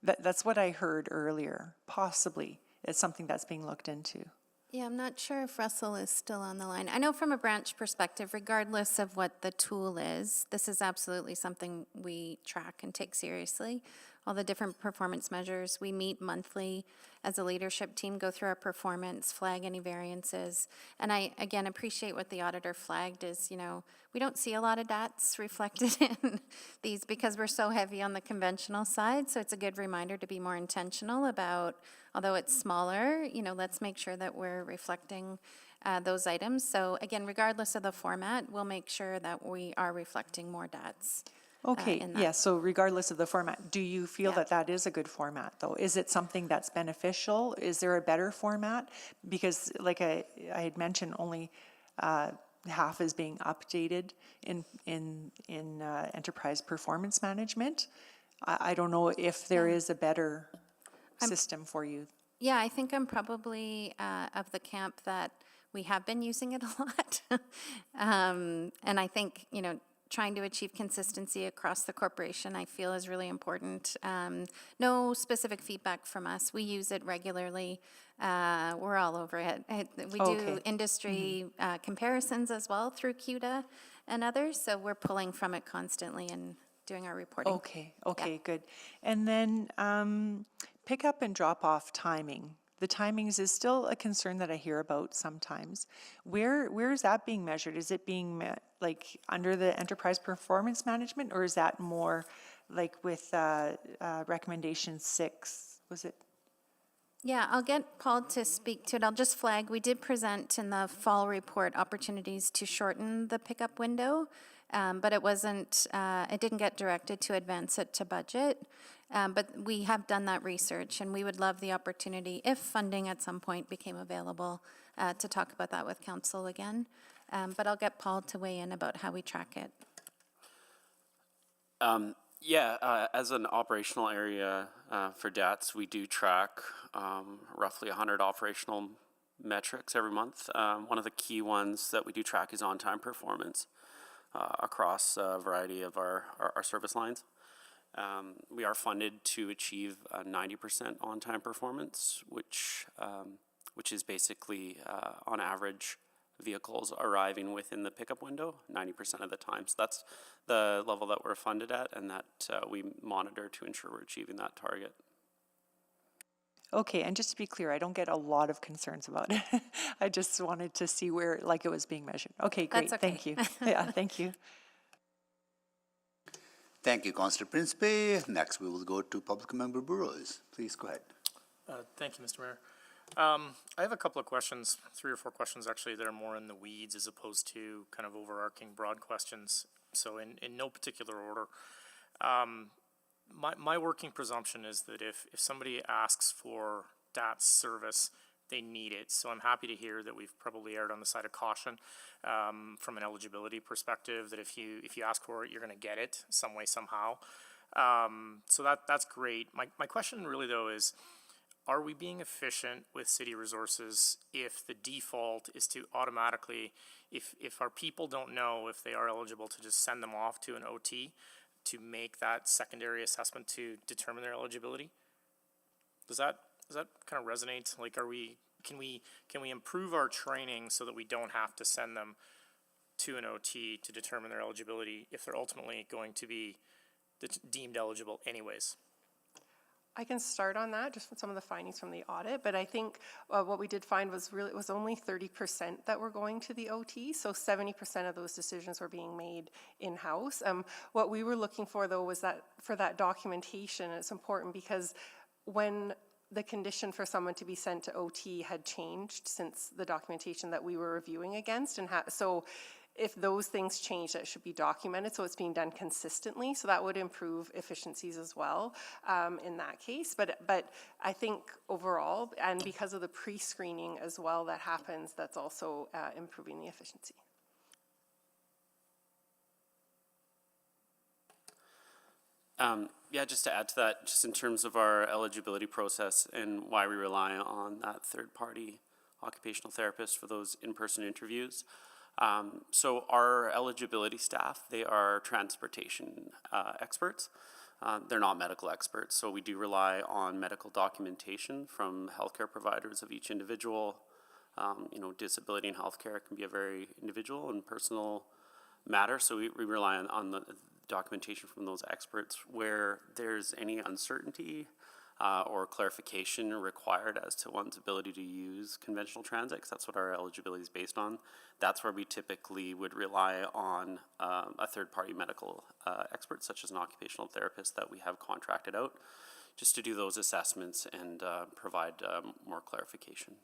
That's what I heard earlier. Possibly it's something that's being looked into. Yeah, I'm not sure if Russell is still on the line. I know from a branch perspective, regardless of what the tool is, this is absolutely something we track and take seriously. All the different performance measures. We meet monthly as a leadership team, go through our performance, flag any variances. And I, again, appreciate what the auditor flagged is, you know, we don't see a lot of DATs reflected in these because we're so heavy on the conventional side. So it's a good reminder to be more intentional about, although it's smaller, you know, let's make sure that we're reflecting those items. So again, regardless of the format, we'll make sure that we are reflecting more DATs. Okay, yeah, so regardless of the format, do you feel that that is a good format, though? Is it something that's beneficial? Is there a better format? Because like I had mentioned, only half is being updated in enterprise performance management. I don't know if there is a better system for you. Yeah, I think I'm probably of the camp that we have been using it a lot. And I think, you know, trying to achieve consistency across the corporation, I feel is really important. No specific feedback from us. We use it regularly. We're all over it. We do industry comparisons as well through CUDA and others, so we're pulling from it constantly and doing our reporting. Okay, good. And then pick up and drop off timing. The timings is still a concern that I hear about sometimes. Where is that being measured? Is it being like under the enterprise performance management, or is that more like with recommendation 6? Was it? Yeah, I'll get Paul to speak to it. I'll just flag, we did present in the fall report opportunities to shorten the pickup window, but it wasn't, it didn't get directed to advance it to budget. But we have done that research, and we would love the opportunity, if funding at some point became available, to talk about that with council again. But I'll get Paul to weigh in about how we track it. As an operational area for DATS, we do track roughly 100 operational metrics every month. One of the key ones that we do track is on-time performance across a variety of our service lines. We are funded to achieve 90% on-time performance, which is basically on average vehicles arriving within the pickup window 90% of the time. So that's the level that we're funded at, and that we monitor to ensure we're achieving that target. Okay, and just to be clear, I don't get a lot of concerns about it. I just wanted to see where, like, it was being measured. Okay, great, That's okay. thank you. Yeah, thank you. Thank you, Councillor Principe. Next, we will go to Public Member Burrows. Please go ahead. Thank you, Mr. Mayor. I have a couple of questions, 3 or 4 questions actually, that are more in the weeds as opposed to kind of overarching broad questions. So in no particular order. My working presumption is that if somebody asks for DATS service, they need it. So I'm happy to hear that we've probably erred on the side of caution from an eligibility perspective, that if you ask for it, you're going to get it some way, somehow. So that's great. My question really, though, is, are we being efficient with city resources if the default is to automatically, if our people don't know if they are eligible, to just send them off to an OT to make that secondary assessment to determine their eligibility? Does that kind of resonate? Like, can we improve our training so that we don't have to send them to an OT to determine their eligibility if they're ultimately going to be deemed eligible anyways? I can start on that, just with some of the findings from the audit, but I think what we did find was really, it was only 30% that were going to the OT, so 70% of those decisions were being made in-house. What we were looking for, though, was that for that documentation, it's important because when the condition for someone to be sent to OT had changed since the documentation that we were reviewing against, and so if those things change, that should be documented, so it's being done consistently. So that would improve efficiencies as well in that case. But I think overall, and because of the pre-screening as well that happens, that's also improving the efficiency. Just to add to that, just in terms of our eligibility process and why we rely on that third-party occupational therapist for those in-person interviews. So our eligibility staff, they are transportation experts. They're not medical experts, so we do rely on medical documentation from healthcare providers of each individual. Disability and healthcare can be a very individual and personal matter, so we rely on the documentation from those experts. Where there's any uncertainty or clarification required as to one's ability to use conventional transit, because that's what our eligibility is based on, that's where we typically would rely on a third-party medical expert, such as an occupational therapist that we have contracted out, just to do those assessments and provide more clarification.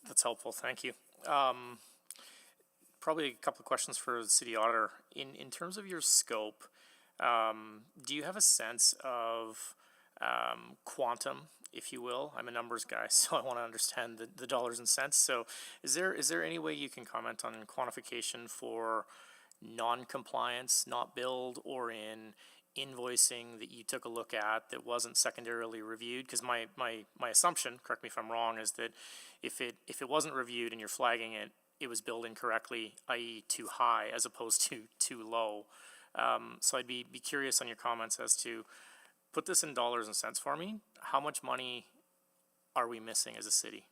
That's helpful, thank you. Probably a couple of questions for the city auditor. In terms of your scope, do you have a sense of quantum, if you will? I'm a numbers guy, so I want to understand the dollars and cents. So is there any way you can comment on quantification for non-compliance, not billed, or in invoicing that you took a look at that wasn't secondarily reviewed? Because my assumption, correct me if I'm wrong, is that if it wasn't reviewed and you're flagging it, it was billed incorrectly, i.e. too high as opposed to too low. So I'd be curious on your comments as to, put this in dollars and cents for me, how much money are we missing as a city?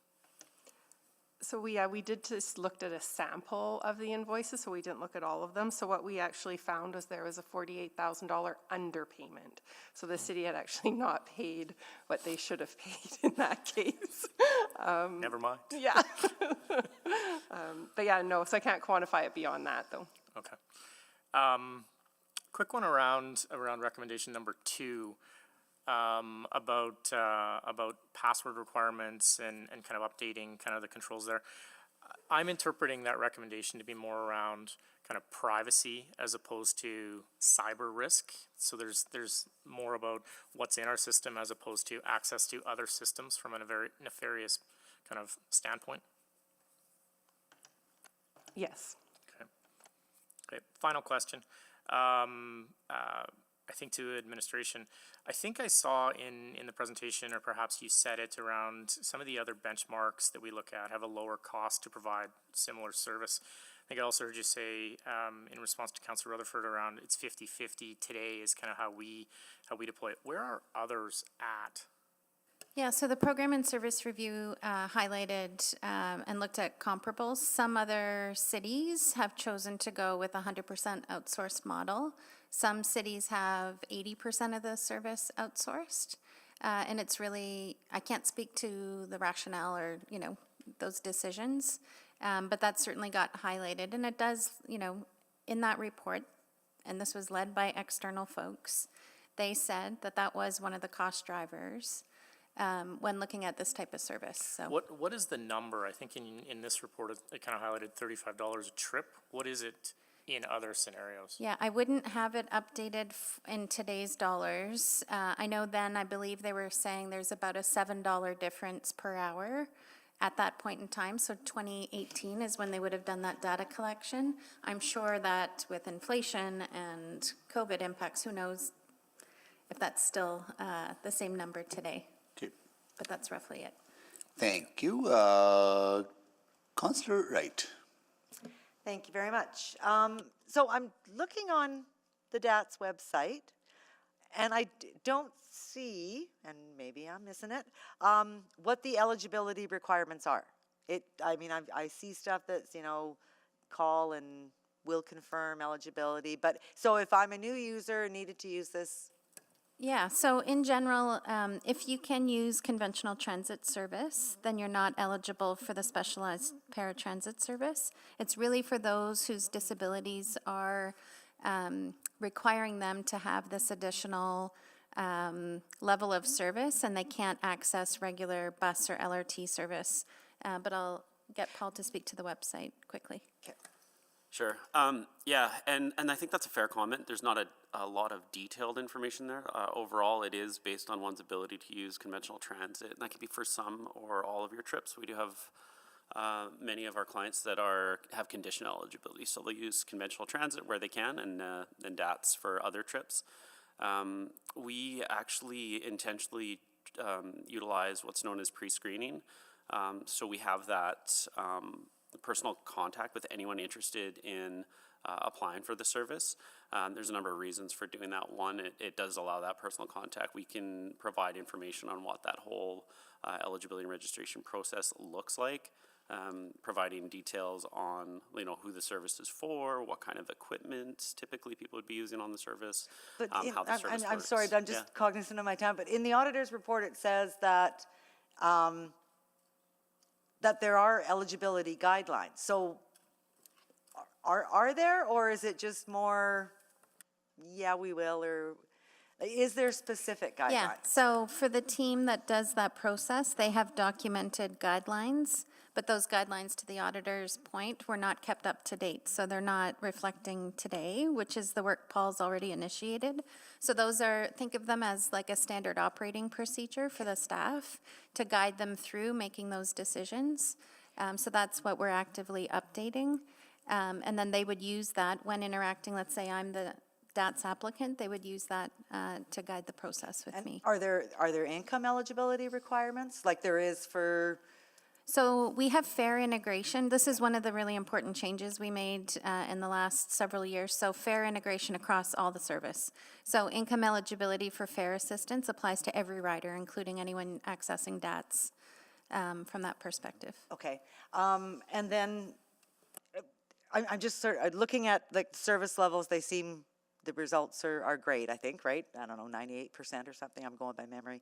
So we did just looked at a sample of the invoices, so we didn't look at all of them. So what we actually found was there was a $48,000 underpayment. So the city had actually not paid what they should have paid in that case. Never mind. Yeah. But yeah, no, so I can't quantify it beyond that, though. Okay. Quick one around recommendation number 2. about password requirements and kind of updating kind of the controls there. I'm interpreting that recommendation to be more around kind of privacy as opposed to cyber risk. So there's more about what's in our system as opposed to access to other systems from a very nefarious kind of standpoint. Yes. Okay, final question. I think to administration, I think I saw in the presentation, or perhaps you said it, around some of the other benchmarks that we look at have a lower cost to provide similar service. I think I also heard you say in response to Councillor Rutherford around it's 50-50 today is kind of how we deploy it. Where are others at? Yeah, so the program and service review highlighted and looked at comparables. Some other cities have chosen to go with a 100% outsourced model. Some cities have 80% of the service outsourced. And it's really, I can't speak to the rationale or, you know, those decisions, but that certainly got highlighted. And it does, you know, in that report, and this was led by external folks, they said that that was one of the cost drivers when looking at this type of service. So what is the number? I think in this report it kind of highlighted $35 a trip. What is it in other scenarios? yeah, I wouldn't have it updated in today's dollars. I know then I believe they were saying there's about a $7 difference per hour at that point in time. So 2018 is when they would have done that data collection. I'm sure that with inflation and COVID impacts, who knows if that's still the same number today. Okay. But that's roughly it. Thank you. Councillor Wright. Thank you very much. So I'm looking on the DATS website, and I don't see, and maybe I'm missing it, what the eligibility requirements are. I mean, I see stuff that's, you know, call and will confirm eligibility, but so if I'm a new user and needed to use this. Yeah, so in general, if you can use conventional transit service, then you're not eligible for the specialized paratransit service. It's really for those whose disabilities are requiring them to have this additional level of service, and they can't access regular bus or LRT service. But I'll get Paul to speak to the website quickly. Okay. Sure. Yeah, and I think that's a fair comment. There's not a lot of detailed information there. Overall, it is based on one's ability to use conventional transit, and that can be for some or all of your trips. We do have many of our clients that have conditional eligibility, so they'll use conventional transit where they can, and DATS for other trips. We actually intentionally utilize what's known as pre-screening. So we have that personal contact with anyone interested in applying for the service. There's a number of reasons for doing that. One, it does allow that personal contact. We can provide information on what that whole eligibility and registration process looks like, providing details on, you know, who the service is for, what kind of equipment typically people would be using on the service, But how the service works. I'm sorry, I'm just cognizant of my time, but in the auditor's report it says that that there are eligibility guidelines. So are there, or is it just more, yeah, we will, or is there specific guidelines? Yeah, so for the team that does that process, they have documented guidelines, but those guidelines, to the auditor's point, were not kept up to date. So they're not reflecting today, which is the work Paul's already initiated. So those are, think of them as like a standard operating procedure for the staff to guide them through making those decisions. So that's what we're actively updating. And then they would use that when interacting. Let's say I'm the DATS applicant, they would use that to guide the process with me. Are there income eligibility requirements like there is for? So we have fare integration. This is one of the really important changes we made in the last several years. So fare integration across all the service. So income eligibility for fare assistance applies to every rider, including anyone accessing DATS from that perspective. Okay, and then I'm just sort of looking at like service levels. They seem, the results are great, I think, right? I don't know, 98% or something. I'm going by memory.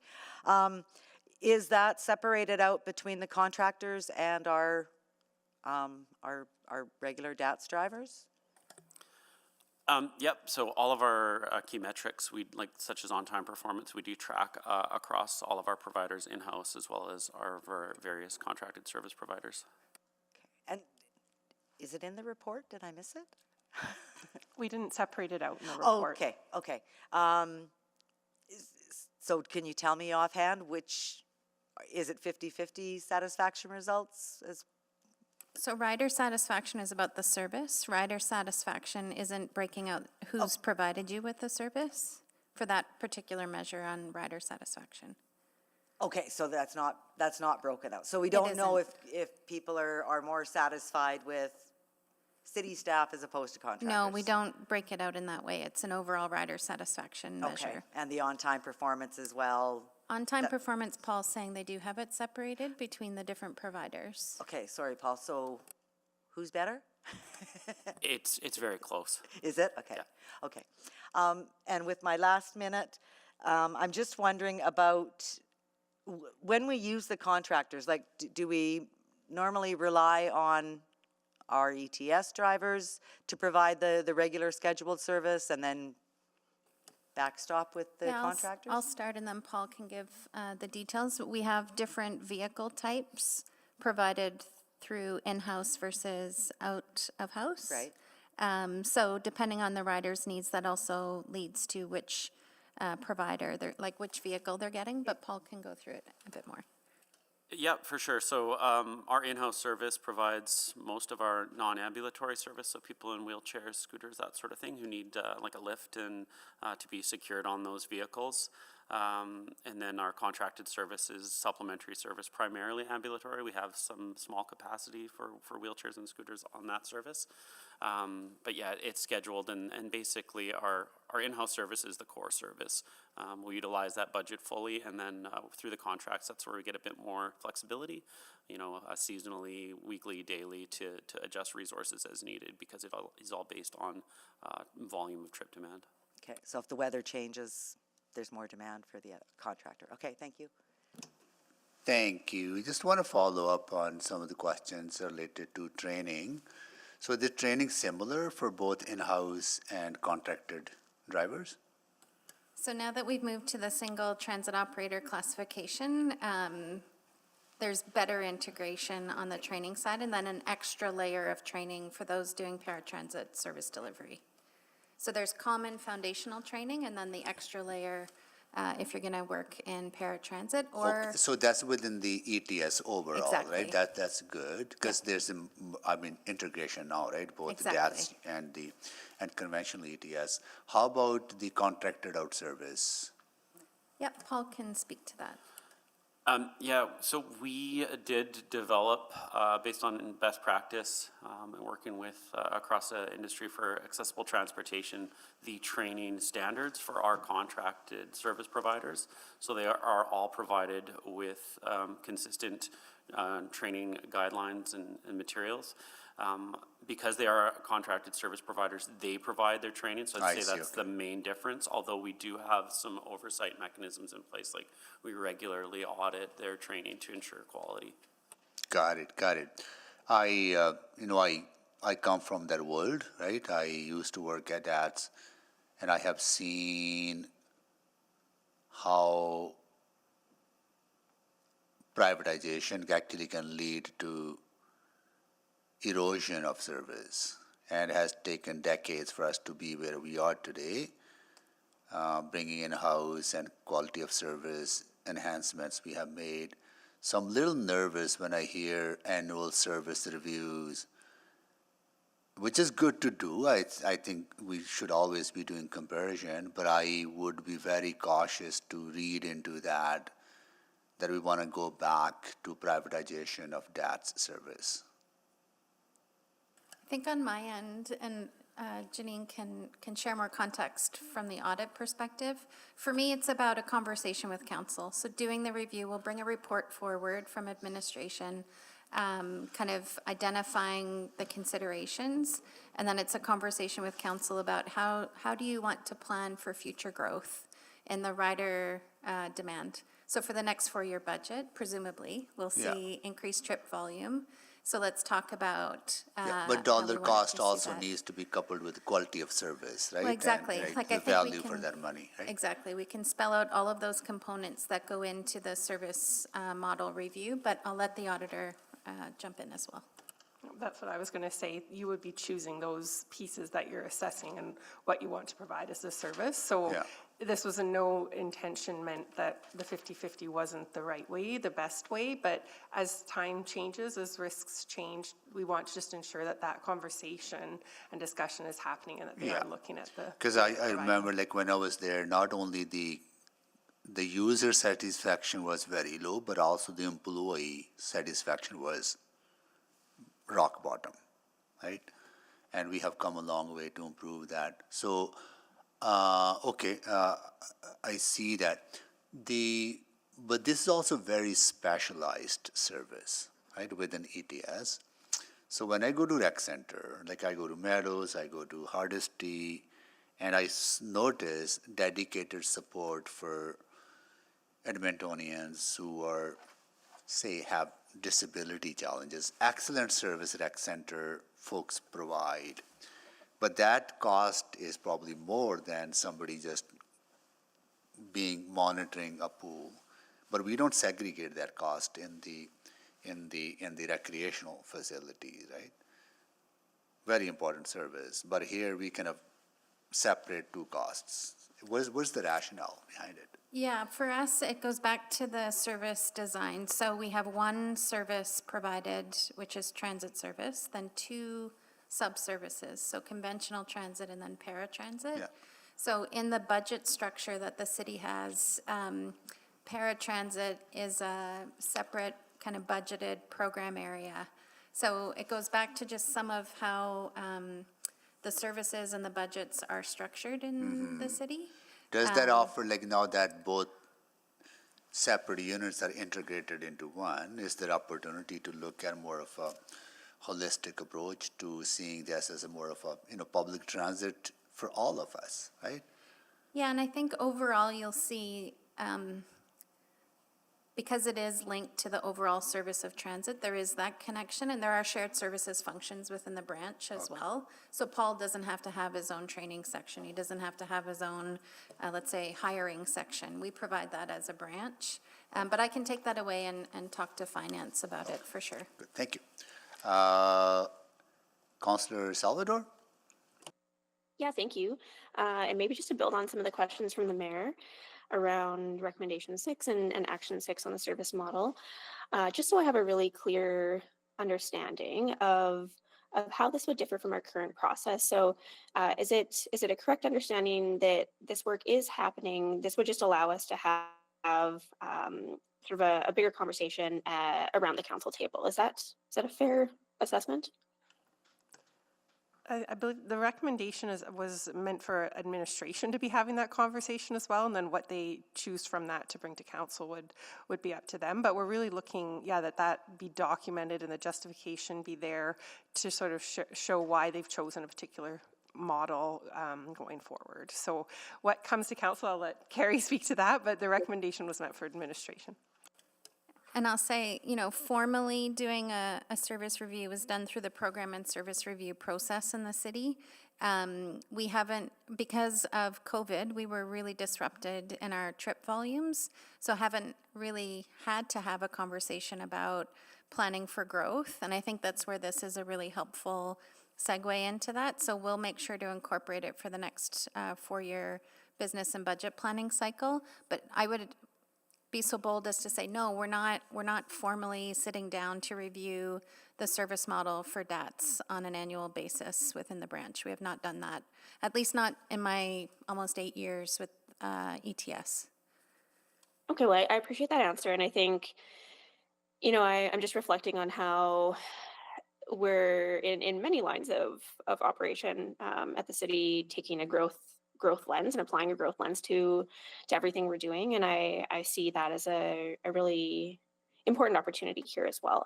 Is that separated out between the contractors and our regular DATS drivers? Yep, so all of our key metrics, such as on-time performance, we do track across all of our providers in-house as well as our various contracted service providers. And is it in the report? Did I miss it? We didn't separate it out in the report. Okay, okay. So can you tell me offhand is it 50-50 satisfaction results? So rider satisfaction is about the service. Rider satisfaction isn't breaking out who's provided you with the service for that particular measure on rider satisfaction. Okay, so that's not broken out. So we don't know if people are more satisfied with city staff as opposed to contractors? No, we don't break it out in that way. It's an overall rider satisfaction measure. Okay, and the on-time performance as well? On-time performance, Paul's saying they do have it separated between the different providers. Okay, sorry, Paul. So who's better? It's very close. Is it? Okay. Yeah. Okay. And with my last minute, I'm just wondering about when we use the contractors, like do we normally rely on our ETS drivers to provide the regular scheduled service and then backstop with the contractors? I'll start and then Paul can give the details. We have different vehicle types provided through in-house versus out of house. Right. So depending on the rider's needs, that also leads to which provider, which vehicle they're getting, but Paul can go through it a bit more. Yeah, for sure. So our in-house service provides most of our non-ambulatory service, so people in wheelchairs, scooters, that sort of thing, who need like a lift and to be secured on those vehicles. And then our contracted service is supplementary service, primarily ambulatory. We have some small capacity for wheelchairs and scooters on that service. But yeah, it's scheduled, and basically our in-house service is the core service. We'll utilize that budget fully, and then through the contracts, that's where we get a bit more flexibility, seasonally, weekly, daily, to adjust resources as needed, because it is all based on volume of trip demand. Okay, so if the weather changes, there's more demand for the contractor. Okay, thank you. Thank you. Just want to follow up on some of the questions related to training. So is the training similar for both in-house and contracted drivers? So now that we've moved to the single transit operator classification, there's better integration on the training side, and then an extra layer of training for those doing paratransit service delivery. So there's common foundational training, and then the extra layer if you're going to work in paratransit or... Okay, so that's within the ETS overall, Exactly. right? That's good, because there's, integration now, right? Both Exactly. DATS and conventional ETS. How about the contracted out service? Yep, Paul can speak to that. Yeah, so we did develop, based on best practice and working with across the industry for accessible transportation, the training standards for our contracted service providers. So they are all provided with consistent training guidelines and materials. Because they are contracted service providers, they provide their training, so I'd say that's the main difference, although we do have some oversight mechanisms in place, like we regularly audit their training to ensure quality. Got it. I come from that world, right? I used to work at DATS, and I have seen how privatization actually can lead to erosion of service, and has taken decades for us to be where we are today, bringing in-house and quality of service enhancements we have made. So I'm a little nervous when I hear annual service reviews, which is good to do. I think we should always be doing comparison, but I would be very cautious to read into that we want to go back to privatization of DATS service. I think on my end, and Janine can share more context from the audit perspective. For me, it's about a conversation with council. So doing the review, we'll bring a report forward from administration, kind of identifying the considerations, and then it's a conversation with council about how do you want to plan for future growth in the rider demand. So for the next 4-year budget, presumably, we'll see increased trip volume. So let's talk about. Yeah, but how dollar we want cost to see also that. needs to be coupled with quality of service, right? Well, exactly. And, Like the I think we value for can- that money, right? Exactly. We can spell out all of those components that go into the service model review, but I'll let the auditor jump in as well. That's what I was going to say. You would be choosing those pieces that you're assessing and what you want to provide as a service. So Yeah. this was in no intention meant that the 50-50 wasn't the right way, the best way, but as time changes, as risks change, we want to just ensure that that conversation and discussion is happening and that they Yeah. are looking at the. Because I remember, like, when I was there, not only the user satisfaction was very low, but also the employee satisfaction was rock bottom, right? And we have come a long way to improve that. So, okay, I see that. But this is also very specialized service, right, within ETS. So when I go to Rec Center, like I go to Meadows, I go to Hardesty, and I notice dedicated support for Edmontonians who are, say, have disability challenges. Excellent service Rec Center folks provide, but that cost is probably more than somebody just being monitoring a pool. But we don't segregate that cost in the recreational facility, right? Very important service, but here we kind of separate two costs. What's the rationale behind it? Yeah, for us, it goes back to the service design. So we have one service provided, which is transit service, then two sub-services, so conventional transit and then paratransit. Yeah. So in the budget structure that the city has, paratransit is a separate kind of budgeted program area. So it goes back to just some of how the services and the budgets are structured in the city. Does that offer, like, now that both separate units are integrated into one, is there opportunity to look at more of a holistic approach to seeing this as a more of a, public transit for all of us, right? Yeah, and I think overall you'll see, because it is linked to the overall service of transit, there is that connection, and there are shared services functions within the branch as well. So Paul doesn't have to have his own training section. He doesn't have to have his own, let's say, hiring section. We provide that as a branch. But I can take that away and talk to finance about it for sure. Good, thank you. Councillor Salvador? Yeah, thank you. And maybe just to build on some of the questions from the mayor around recommendation 6 and action 6 on the service model, just so I have a really clear understanding of how this would differ from our current process. So is it a correct understanding that this work is happening? This would just allow us to have sort of a bigger conversation around the council table. Is that a fair assessment? I believe the recommendation was meant for administration to be having that conversation as well, and then what they choose from that to bring to council would be up to them. But we're really looking, that be documented and the justification be there to sort of show why they've chosen a particular model going forward. So what comes to council, I'll let Carrie speak to that, but the recommendation was meant for administration. And I'll say, formally doing a service review is done through the program and service review process in the city. We haven't, because of COVID, we were really disrupted in our trip volumes, so haven't really had to have a conversation about planning for growth. And I think that's where this is a really helpful segue into that. So we'll make sure to incorporate it for the next 4-year business and budget planning cycle. But I would be so bold as to say, no, we're not formally sitting down to review the service model for DATS on an annual basis within the branch. We have not done that, at least not in my almost 8 years with ETS. Okay, well, I appreciate that answer. And I think, I'm just reflecting on how we're in many lines of operation at the city, taking a growth lens and applying a growth lens to everything we're doing. And I see that as a really important opportunity here as well.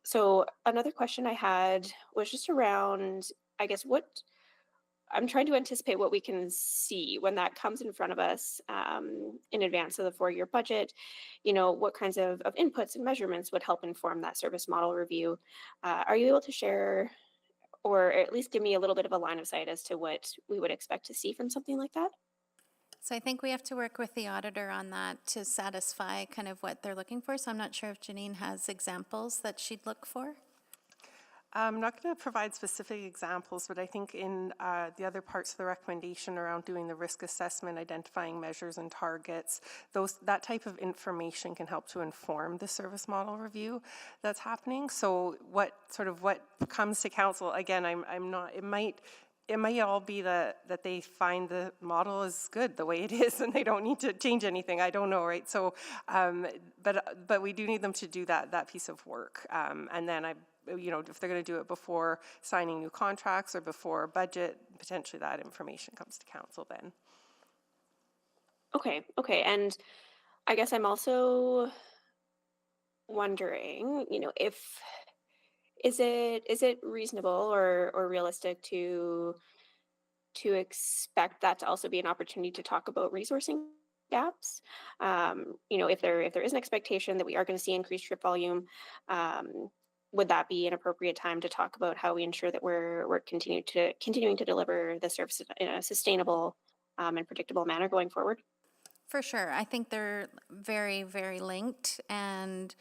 So another question I had was just around, I guess, what I'm trying to anticipate what we can see when that comes in front of us in advance of the 4-year budget. You know, what kinds of inputs and measurements would help inform that service model review? Are you able to share, or at least give me a little bit of a line of sight as to what we would expect to see from something like that? So I think we have to work with the auditor on that to satisfy kind of what they're looking for. So I'm not sure if Janine has examples that she'd look for. I'm not going to provide specific examples, but I think in the other parts of the recommendation around doing the risk assessment, identifying measures and targets, that type of information can help to inform the service model review that's happening. So what comes to council, again, I'm not, it might all be that they find the model is good the way it is and they don't need to change anything. I don't know, right? So, but we do need them to do that piece of work. And then if they're going to do it before signing new contracts or before budget, potentially that information comes to council then. Okay. And I guess I'm also wondering, if is it reasonable or realistic to expect that to also be an opportunity to talk about resourcing gaps? If there is an expectation that we are going to see increased trip volume, would that be an appropriate time to talk about how we ensure that we're continuing to deliver the service in a sustainable and predictable manner going forward? For sure. I think they're very, very linked, and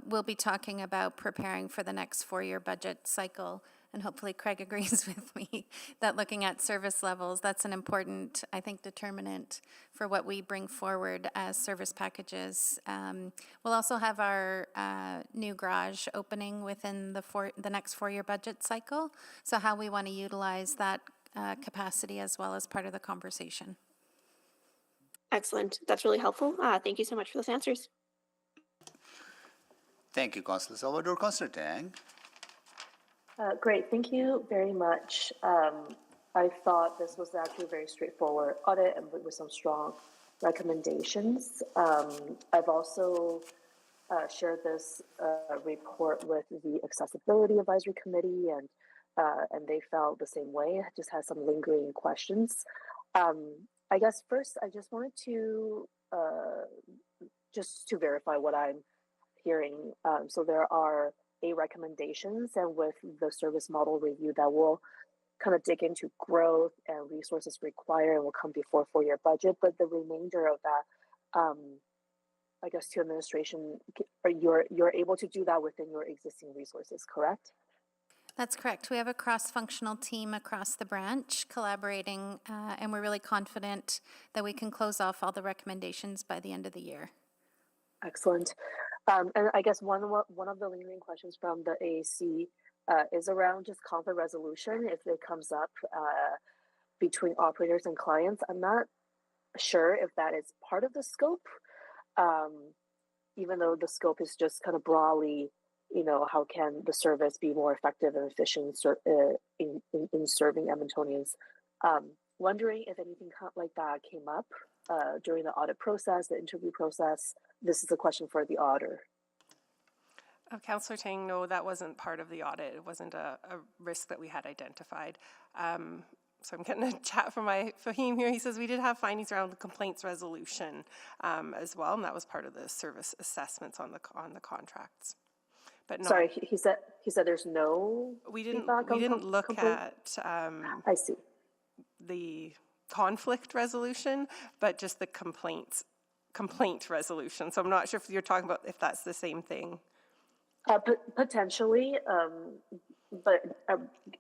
we'll be talking about preparing for the next 4-year budget cycle. And hopefully Craig agrees with me that looking at service levels, that's an important, I think, determinant for what we bring forward as service packages. We'll also have our new garage opening within the next 4-year budget cycle. So how we want to utilize that capacity as well as part of the conversation. Excellent. That's really helpful. Thank you so much for those answers. Thank you, Councillor Salvador. Councillor Tang. Great, thank you very much. I thought this was actually a very straightforward audit and with some strong recommendations. I've also shared this report with the Accessibility Advisory Committee, and they felt the same way. I just had some lingering questions. I guess first, I just wanted to just to verify what I'm hearing. So there are 8 recommendations, and with the service model review that will kind of dig into growth and resources required and will come before 4-year budget. But the remainder of that, I guess to administration, you're able to do that within your existing resources, correct? That's correct. We have a cross-functional team across the branch collaborating, and we're really confident that we can close off all the recommendations by the end of the year. Excellent. And I guess one of the lingering questions from the AAC is around just conflict resolution if it comes up between operators and clients. I'm not sure if that is part of the scope, even though the scope is just kind of broadly, how can the service be more effective and efficient in serving Edmontonians. Wondering if anything like that came up during the audit process, the interview process. This is a question for the auditor. Councillor Tang, no, that wasn't part of the audit. It wasn't a risk that we had identified. So I'm getting a chat from my Fahim here. He says we did have findings around the complaints resolution as well, and that was part of the service assessments on the contracts. But no, sorry, he said there's no. We didn't look at. I see. The conflict resolution, but just the complaint resolution. So I'm not sure if you're talking about if that's the same thing. Potentially, but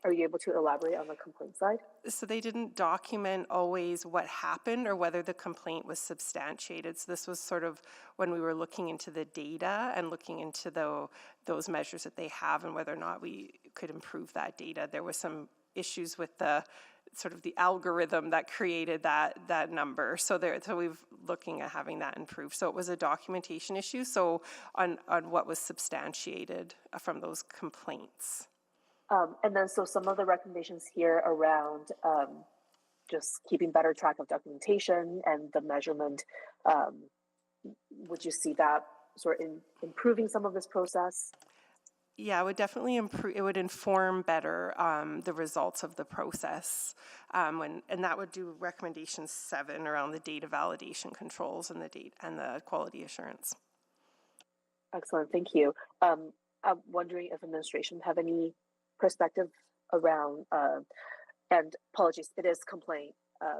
are you able to elaborate on the complaint side? So they didn't document always what happened or whether the complaint was substantiated. So this was sort of when we were looking into the data and looking into those measures that they have and whether or not we could improve that data. There was some issues with the sort of the algorithm that created that number. So we've looking at having that improved. So it was a documentation issue. So on what was substantiated from those complaints. And then so some of the recommendations here around just keeping better track of documentation and the measurement, would you see that sort of improving some of this process? Yeah, it would definitely improve, it would inform better the results of the process. And that would do recommendation 7 around the data validation controls and the quality assurance. Excellent, thank you. I'm wondering if administration have any perspective around, and apologies, it is complaint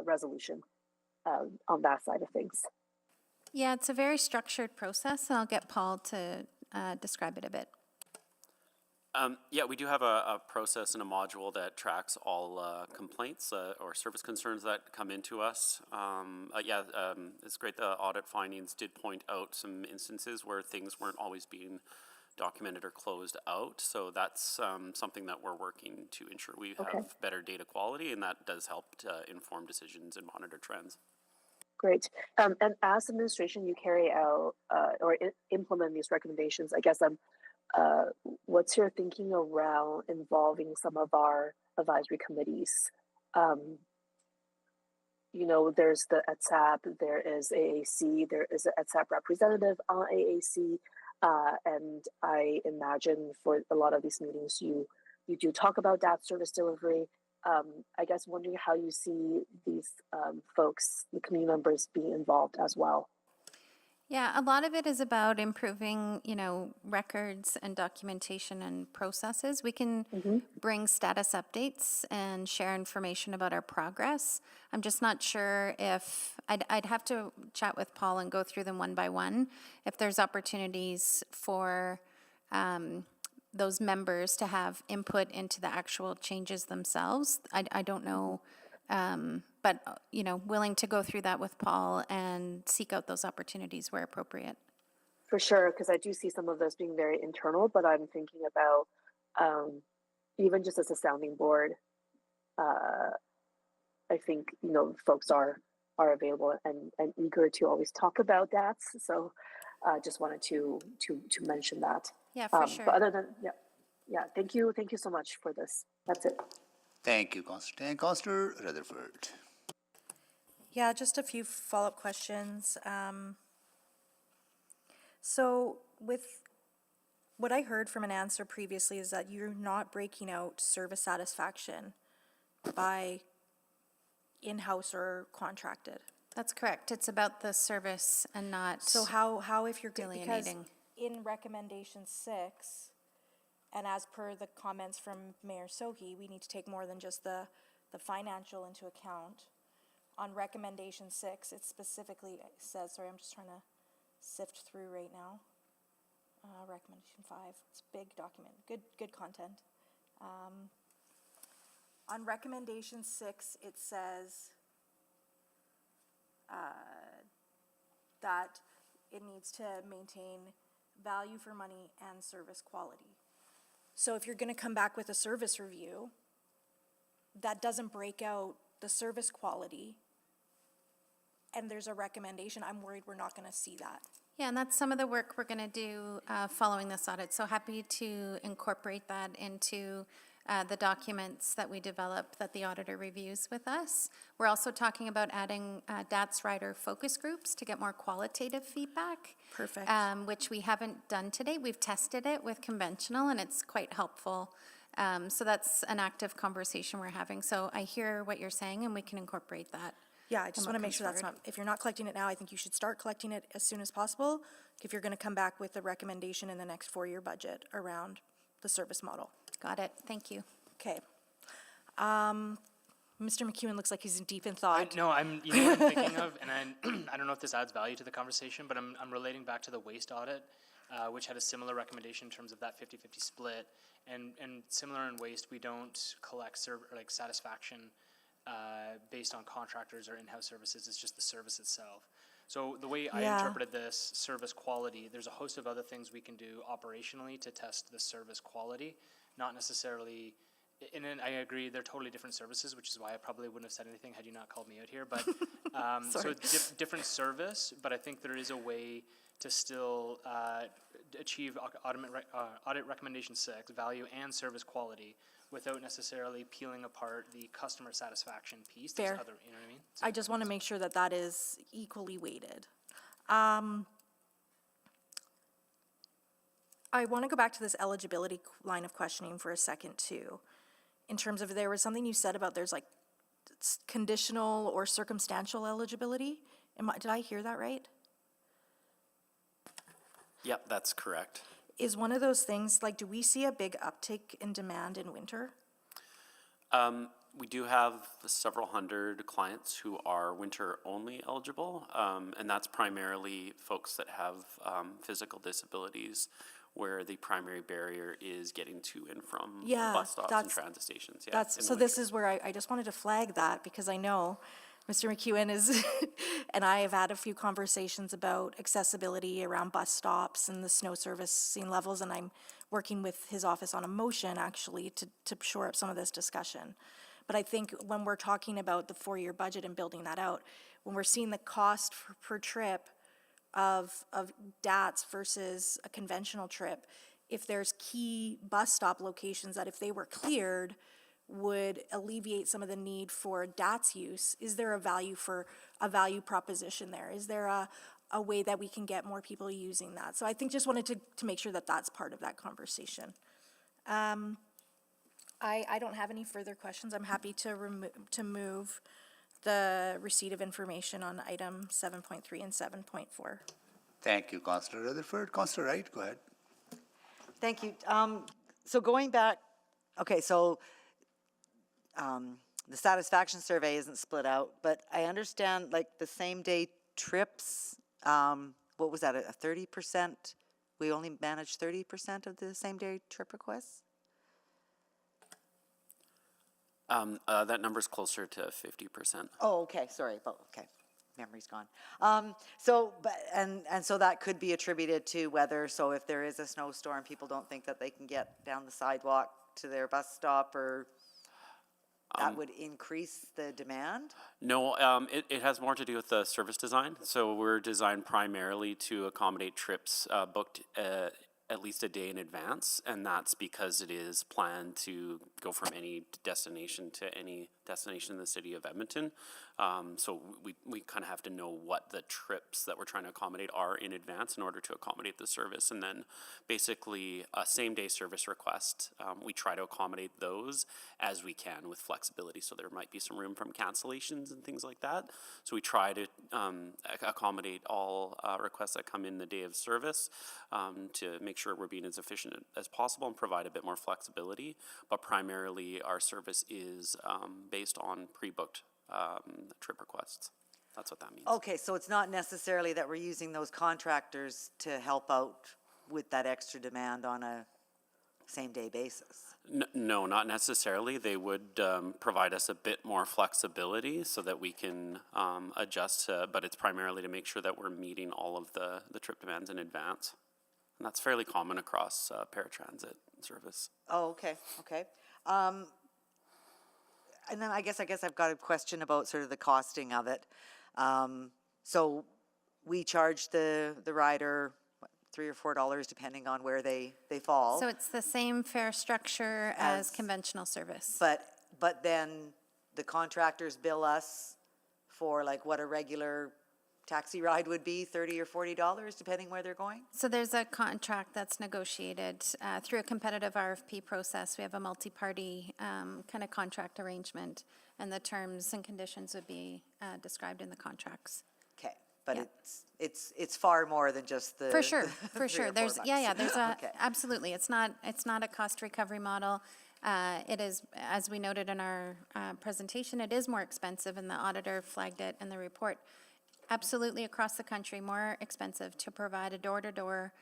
resolution on that side of things. Yeah, it's a very structured process, and I'll get Paul to describe it a bit. Yeah, we do have a process and a module that tracks all complaints or service concerns that come into us. It's great the audit findings did point out some instances where things weren't always being documented or closed out. So that's something that we're working to ensure we have better data quality, and that does help to inform decisions and monitor trends. Great. And as administration, you carry out or implement these recommendations. I guess what's your thinking around involving some of our advisory committees? There's the ETSAP, there is AAC, there is an ETSAP representative on AAC, and I imagine for a lot of these meetings, you do talk about that service delivery. I guess wondering how you see these folks, the community members, being involved as well. Yeah, a lot of it is about improving, records and documentation and processes. We can bring status updates and share information about our progress. I'm just not sure if, I'd have to chat with Paul and go through them one by one. If there's opportunities for those members to have input into the actual changes themselves, I don't know. But willing to go through that with Paul and seek out those opportunities where appropriate. For sure, because I do see some of this being very internal, but I'm thinking about even just as a sounding board, I think, folks are available and eager to always talk about that. So just wanted to mention that. Yeah, for sure. But other than, thank you so much for this. That's it. Thank you, Constantine. And Constantine Rutherford. Yeah, just a few follow-up questions. So with what I heard from an answer previously is that you're not breaking out service satisfaction by in-house or contracted. That's correct. It's about the service and not. So how if you're delineating? Because in recommendation 6, and as per the comments from Mayor Sohi, we need to take more than just the financial into account. On recommendation 6, it specifically says, sorry, I'm just trying to sift through right now. Recommendation 5, it's a big document, good content. On recommendation 6, it says that it needs to maintain value for money and service quality. So if you're going to come back with a service review that doesn't break out the service quality and there's a recommendation, I'm worried we're not going to see that. Yeah, and that's some of the work we're going to do following this audit. So happy to incorporate that into the documents that we develop that the auditor reviews with us. We're also talking about adding DATS rider focus groups to get more qualitative feedback. Perfect. Which we haven't done today. We've tested it with conventional and it's quite helpful. So that's an active conversation we're having. So I hear what you're saying and we can incorporate that. Yeah, I just want to make sure that's not, if you're not collecting it now, I think you should start collecting it as soon as possible if you're going to come back with a recommendation in the next 4-year budget around the service model. Got it. Thank you. Okay. Mr. McEwen looks like he's deep in thought. I'm thinking of, and I don't know if this adds value to the conversation, but I'm relating back to the waste audit, which had a similar recommendation in terms of that 50-50 split. And similar in waste, we don't collect satisfaction based on contractors or in-house services. It's just the service itself. So the way I interpreted this service quality, there's a host of other things we can do operationally to test the service quality, not necessarily. And then I agree, they're totally different services, which is why I probably wouldn't have said anything had you not called me out here. But so different service, but I think there is a way to still achieve audit recommendation 6, value and service quality, without necessarily peeling apart the customer satisfaction piece. Fair. Other, you know what I mean? So I just want to make sure that that is equally weighted. I I want to go back to this eligibility line of questioning for a second too. In terms of, there was something you said about there's like conditional or circumstantial eligibility. Did I hear that right? Yep, that's correct. Is one of those things, like, do we see a big uptick in demand in winter? We do have several hundred clients who are winter-only eligible, and that's primarily folks that have physical disabilities where the primary barrier is getting to and from bus stops and transit stations. Yeah, So this is where I just wanted to flag that, because I know Mr. McEwen is, and I have had a few conversations about accessibility around bus stops and the snow servicing levels, and I'm working with his office on a motion actually to shore up some of this discussion. But I think when we're talking about the 4-year budget and building that out, when we're seeing the cost per trip of DATS versus a conventional trip, if there's key bus stop locations that if they were cleared would alleviate some of the need for DATS use, is there a value proposition there? Is there a way that we can get more people using that? So I think just wanted to make sure that that's part of that conversation. I don't have any further questions. I'm happy to move the receipt of information on item 7.3 and 7.4. Thank you, Councillor Rutherford. Councillor Wright, go ahead. Thank you. So going back, okay, so the satisfaction survey isn't split out, but I understand like the same day trips, what was that, a 30%? We only managed 30% of the same day trip requests? That number's closer to 50%. Oh, okay, sorry, okay, memory's gone. So that could be attributed to weather, so if there is a snowstorm, people don't think that they can get down the sidewalk to their bus stop, or that would increase the demand? No, it has more to do with the service design. So we're designed primarily to accommodate trips booked at least a day in advance, and that's because it is planned to go from any destination to any destination in the city of Edmonton. So we kind of have to know what the trips that we're trying to accommodate are in advance in order to accommodate the service. And then basically a same-day service request, we try to accommodate those as we can with flexibility. So there might be some room from cancellations and things like that. So we try to accommodate all requests that come in the day of service to make sure we're being as efficient as possible and provide a bit more flexibility. But primarily our service is based on pre-booked trip requests. That's what that means. Okay, so it's not necessarily that we're using those contractors to help out with that extra demand on a same-day basis? No, not necessarily. They would provide us a bit more flexibility so that we can adjust, but it's primarily to make sure that we're meeting all of the trip demands in advance. And that's fairly common across paratransit service. Oh, okay. And then I guess I've got a question about sort of the costing of it. So we charge the rider $3 or $4 depending on where they fall. So it's the same fare structure as conventional service. But then the contractors bill us for like what a regular taxi ride would be, $30 or $40 depending where they're going? So there's a contract that's negotiated through a competitive RFP process. We have a multi-party kind of contract arrangement, and the terms and conditions would be described in the contracts. Okay, but it's far more than just the For sure. There's $3 or $4. Okay. Absolutely. It's not a cost recovery model. It is, as we noted in our presentation, it is more expensive, and the auditor flagged it in the report. Absolutely, across the country, more expensive to provide a door-to-door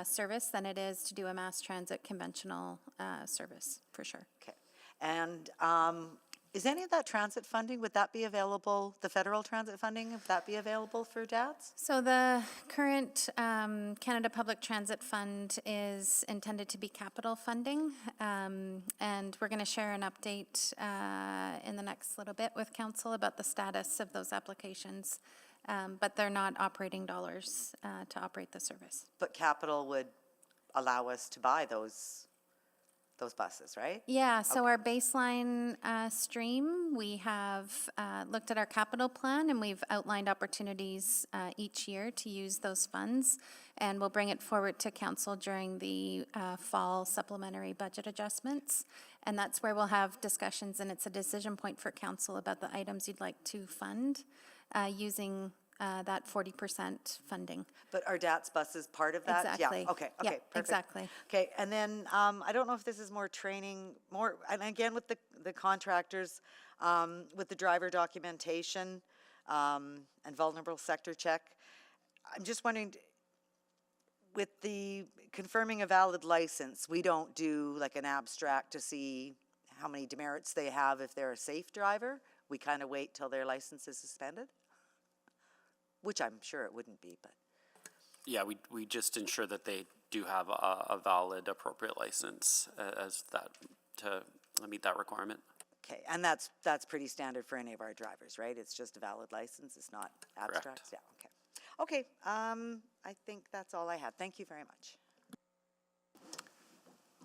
service than it is to do a mass transit conventional service, for sure. Okay. And is any of that transit funding, would that be available, the federal transit funding, would that be available for DATS? So the current Canada Public Transit Fund is intended to be capital funding, and we're going to share an update in the next little bit with Council about the status of those applications. But they're not operating dollars to operate the service. But capital would allow us to buy those those buses, right? Yeah, so our baseline stream, we have looked at our capital plan and we've outlined opportunities each year to use those funds. And we'll bring it forward to council during the fall supplementary budget adjustments. And that's where we'll have discussions, and it's a decision point for council about the items you'd like to fund using that 40% funding. But are DATS buses part of that? Exactly. Yeah, okay, Yeah, perfect. exactly. Okay, and then I don't know if this is more training, and again with the contractors, with the driver documentation and vulnerable sector check. I'm just wondering, with the confirming a valid license, we don't do like an abstract to see how many demerits they have if they're a safe driver? We kind of wait till their license is suspended? Which I'm sure it wouldn't be, but. Yeah, we just ensure that they do have a valid, appropriate license as that to meet that requirement. Okay, and that's pretty standard for any of our drivers, right? It's just a valid license, it's not abstract? Correct. Yeah, okay. Okay, I think that's all I had. Thank you very much.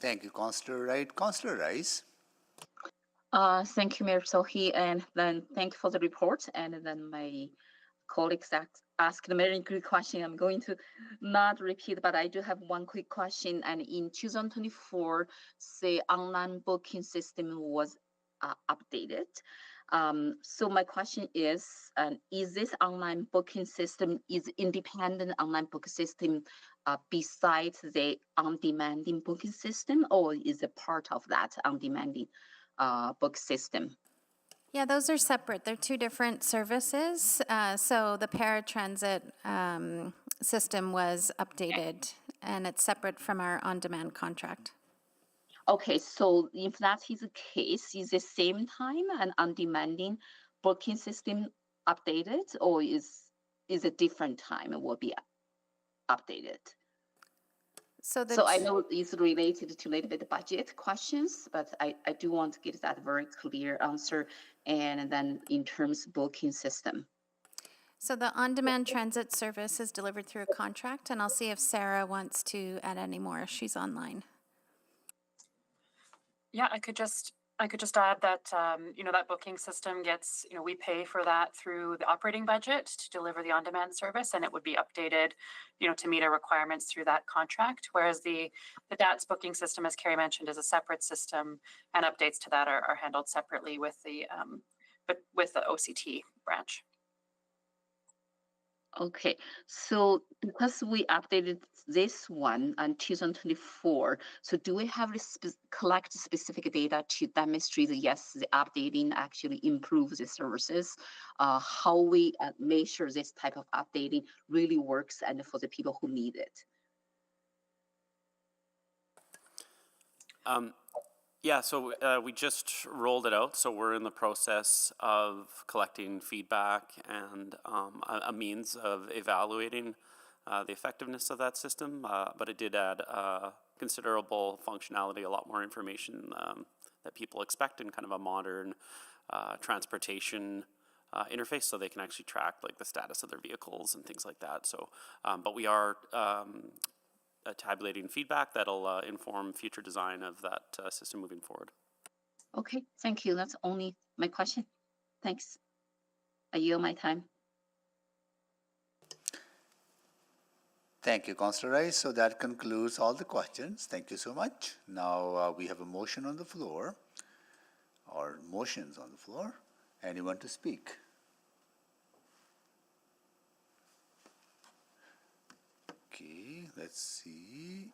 Thank you, Councillor Wright. Councillor Rice. Thank you, Mayor Sohi, and then thank you for the report. And then my colleagues asked a very good question. I'm going to not repeat, but I do have one quick question. And in 2024, the online booking system was updated. So my question is this online booking system is independent online booking system besides the on-demanding booking system, or is it part of that on-demanding book system? Yeah, those are separate. They're two different services. So the paratransit system was updated, and it's separate from our on-demand contract. Okay, so if that is the case, is the same time an on-demanding booking system updated, or is a different time it will be updated? So I know it's related to a little bit budget questions, but I do want to get that very clear answer. And then in terms of booking system. So the on-demand transit service is delivered through a contract, and I'll see if Sarah wants to add any more. She's online. Yeah, I could just add that, that booking system gets, we pay for that through the operating budget to deliver the on-demand service, and it would be updated, to meet our requirements through that contract. Whereas the DATS booking system, as Carrie mentioned, is a separate system, and updates to that are handled separately with the OCT branch. Okay, so because we updated this one in 2024, so do we have to collect specific data to demonstrate that yes, the updating actually improves the services? How we make sure this type of updating really works and for the people who need it? Yeah, so we just rolled it out, so we're in the process of collecting feedback and a means of evaluating the effectiveness of that system, but it did add considerable functionality, a lot more information that people expect in kind of a modern transportation interface, so they can actually track like the status of their vehicles and things like that. So, but we are tabulating feedback that'll inform future design of that system moving forward. Okay, thank you. That's only my question. Thanks. I yield my time. Thank you, Councillor Rice. So that concludes all the questions. Thank you so much. Now we have a motion on the floor, or motions on the floor. Anyone to speak? Okay, let's see.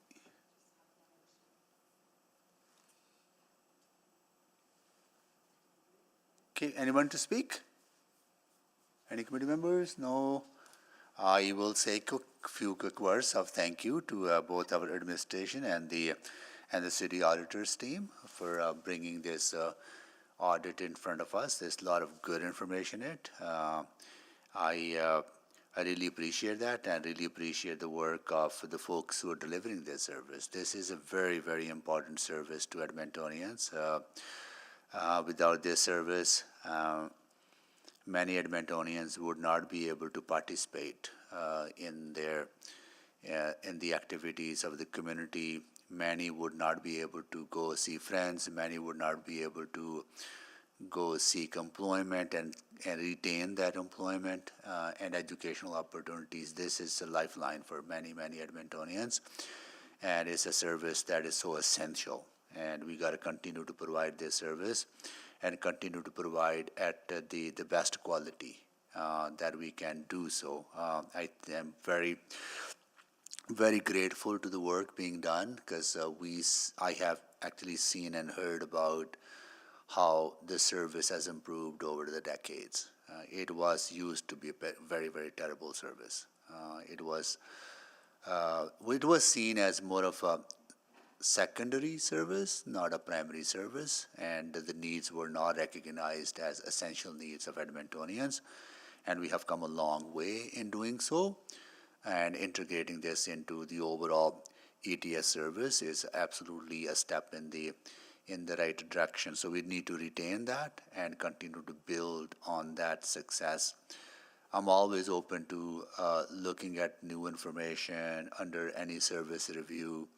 Okay, anyone to speak? Any committee members? No. I will say a few quick words of thank you to both our administration and the city auditors team for bringing this audit in front of us. There's a lot of good information in it. I really appreciate that, and really appreciate the work of the folks who are delivering this service. This is a very, very important service to Edmontonians. Without this service, many Edmontonians would not be able to participate in the activities of the community Many would not be able to go see friends. Many would not be able to go seek employment and retain that employment and educational opportunities. This is a lifeline for many, many Edmontonians, and it's a service that is so essential. And we got to continue to provide this service and continue to provide at the best quality that we can do so. I am very, very grateful to the work being done because I have actually seen and heard about how the service has improved over the decades. It was used to be a very, very terrible service. It was seen as more of a secondary service, not a primary service, and the needs were not recognized as essential needs of Edmontonians. And we have come a long way in doing so, and integrating this into the overall ETS service is absolutely a step in the right direction. So we need to retain that and continue to build on that success. I'm always open to looking at new information under any service review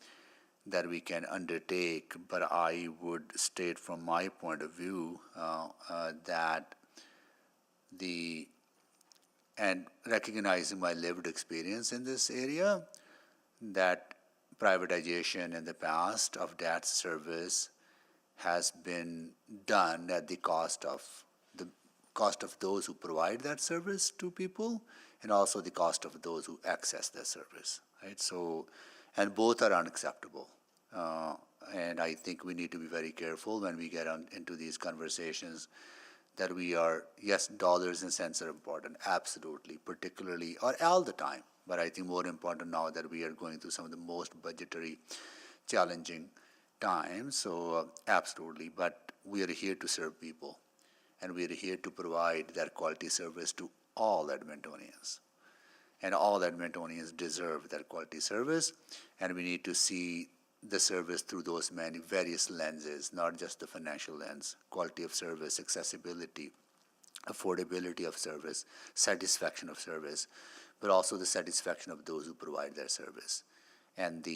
that we can undertake, but I would state from my point of view that and recognizing my lived experience in this area, that privatization in the past of that service has been done at the cost of those who provide that service to people, and also the cost of those who access that service, right? So, and both are unacceptable. And I think we need to be very careful when we get into these conversations that we are, yes, dollars and cents are important, absolutely, particularly, or all the time. But I think more important now that we are going through some of the most budgetary challenging times, so absolutely. But we are here to serve people, and we are here to provide that quality service to all Edmontonians. And all Edmontonians deserve that quality service, and we need to see the service through those many various lenses, not just the financial lens: quality of service, accessibility, affordability of service, satisfaction of service, but also the satisfaction of those who provide their service, and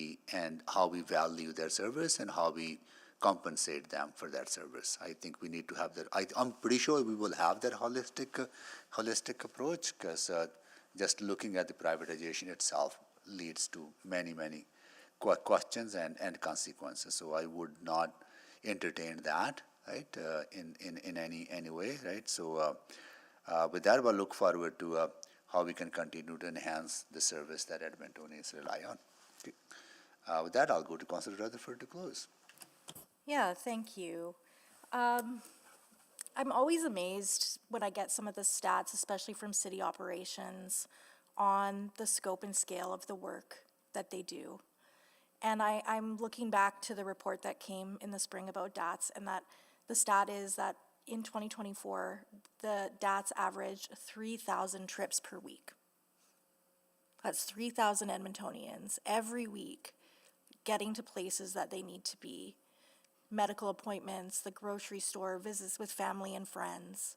how we value their service and how we compensate them for that service. I think we need to have that. I'm pretty sure we will have that holistic approach, because just looking at the privatization itself leads to many questions and consequences. So I would not entertain that, right, in any way, right? So with that, we'll look forward to how we can continue to enhance the service that Edmontonians rely on. Okay. With that, I'll go to Councillor Rutherford to close. Yeah, thank you. I'm always amazed when I get some of the stats, especially from city operations, on the scope and scale of the work that they do. And I'm looking back to the report that came in the spring about DATS, and that the stat is that in 2024, the DATS averaged 3,000 trips per week. That's 3,000 Edmontonians every week getting to places that they need to be. Medical appointments, the grocery store, visits with family and friends.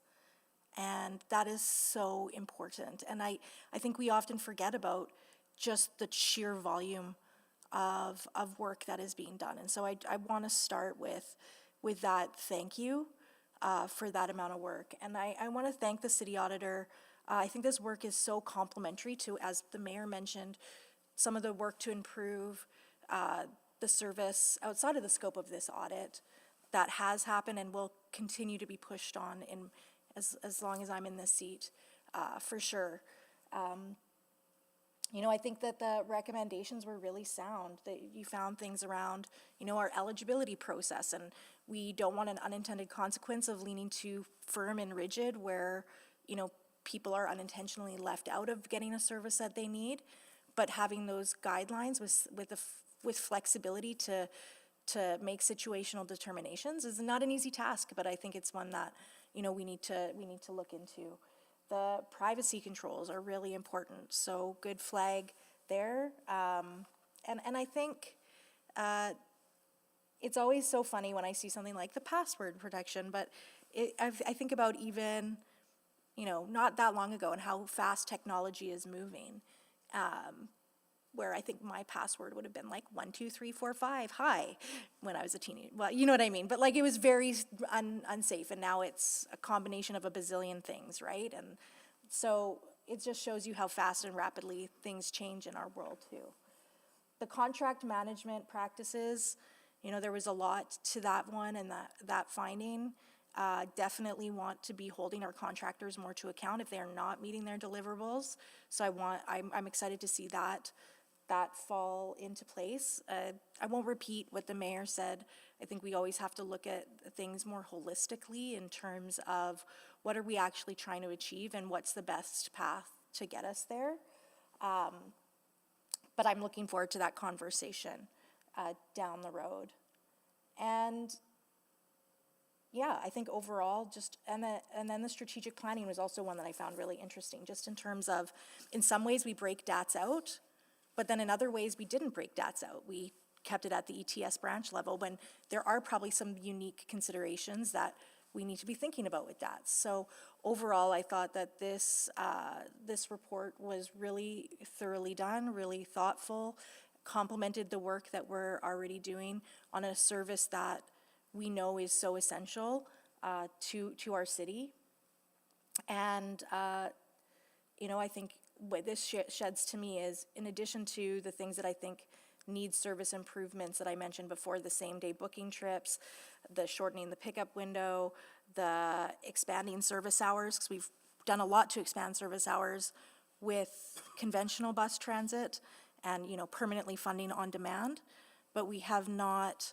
And that is so important. And I think we often forget about just the sheer volume of work that is being done. And so I want to start with that thank you for that amount of work. And I want to thank the city auditor. I think this work is so complementary to, as the mayor mentioned, some of the work to improve the service outside of the scope of this audit that has happened and will continue to be pushed on in as long as I'm in this seat, for sure. I think that the recommendations were really sound, that you found things around, our eligibility process, and we don't want an unintended consequence of leaning too firm and rigid where, people are unintentionally left out of getting a service that they need, but having those guidelines with flexibility to make situational determinations is not an easy task, but I think it's one that, we need to look into. The privacy controls are really important, so good flag there. And I think it's always so funny when I see something like the password protection, but I think about even, not that long ago and how fast technology is moving. where I think my password would have been like 12345 hi when I was a teenager. Well, you know what I mean. But like it was very unsafe, and now it's a combination of a bazillion things, right? And so it just shows you how fast and rapidly things change in our world too. The contract management practices, you know, there was a lot to that one and that finding. Definitely want to be holding our contractors more to account if they are not meeting their deliverables. So I'm excited to see that fall into place. I won't repeat what the mayor said. I think we always have to look at things more holistically in terms of what are we actually trying to achieve and what's the best path to get us there. But I'm looking forward to that conversation down the road. And yeah, I think overall and then the strategic planning was also one that I found really interesting, just in terms of, in some ways we break DATS out, but then in other ways we didn't break DATS out. We kept it at the ETS branch level when there are probably some unique considerations that we need to be thinking about with DATS. So overall, I thought that this report was really thoroughly done, really thoughtful, complemented the work that we're already doing on a service that we know is so essential to our city. And, you know, I think what this sheds to me is, in addition to the things that I think need service improvements that I mentioned before, the same-day booking trips, the shortening the pickup window, the expanding service hours, because we've done a lot to expand service hours with conventional bus transit and, you know, permanently funding on demand, but we have not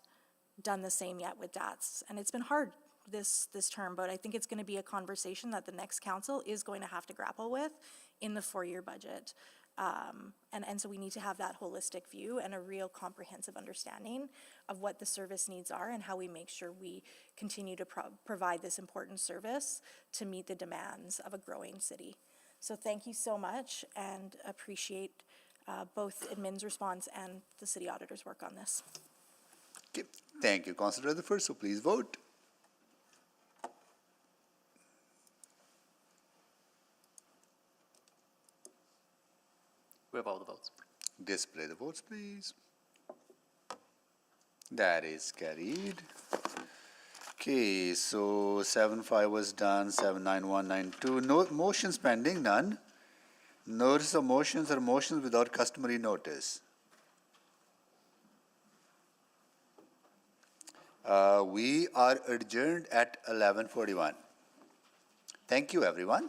done the same yet with DATS. And it's been hard this term, but I think it's going to be a conversation that the next council is going to have to grapple with in the 4-year budget. And so we need to have that holistic view and a real comprehensive understanding of what the service needs are and how we make sure we continue to provide this important service to meet the demands of a growing city. So thank you so much, and appreciate both admin's response and the city auditor's work on this. Okay. Thank you, Councillor Rutherford. So please vote. We have all the votes. Display the votes, please. That is carried. Okay, so 7.5 was done, 7.9192. No motions pending, none. Notice of motions or motions without customary notice. We are adjourned at 11:41. Thank you, everyone.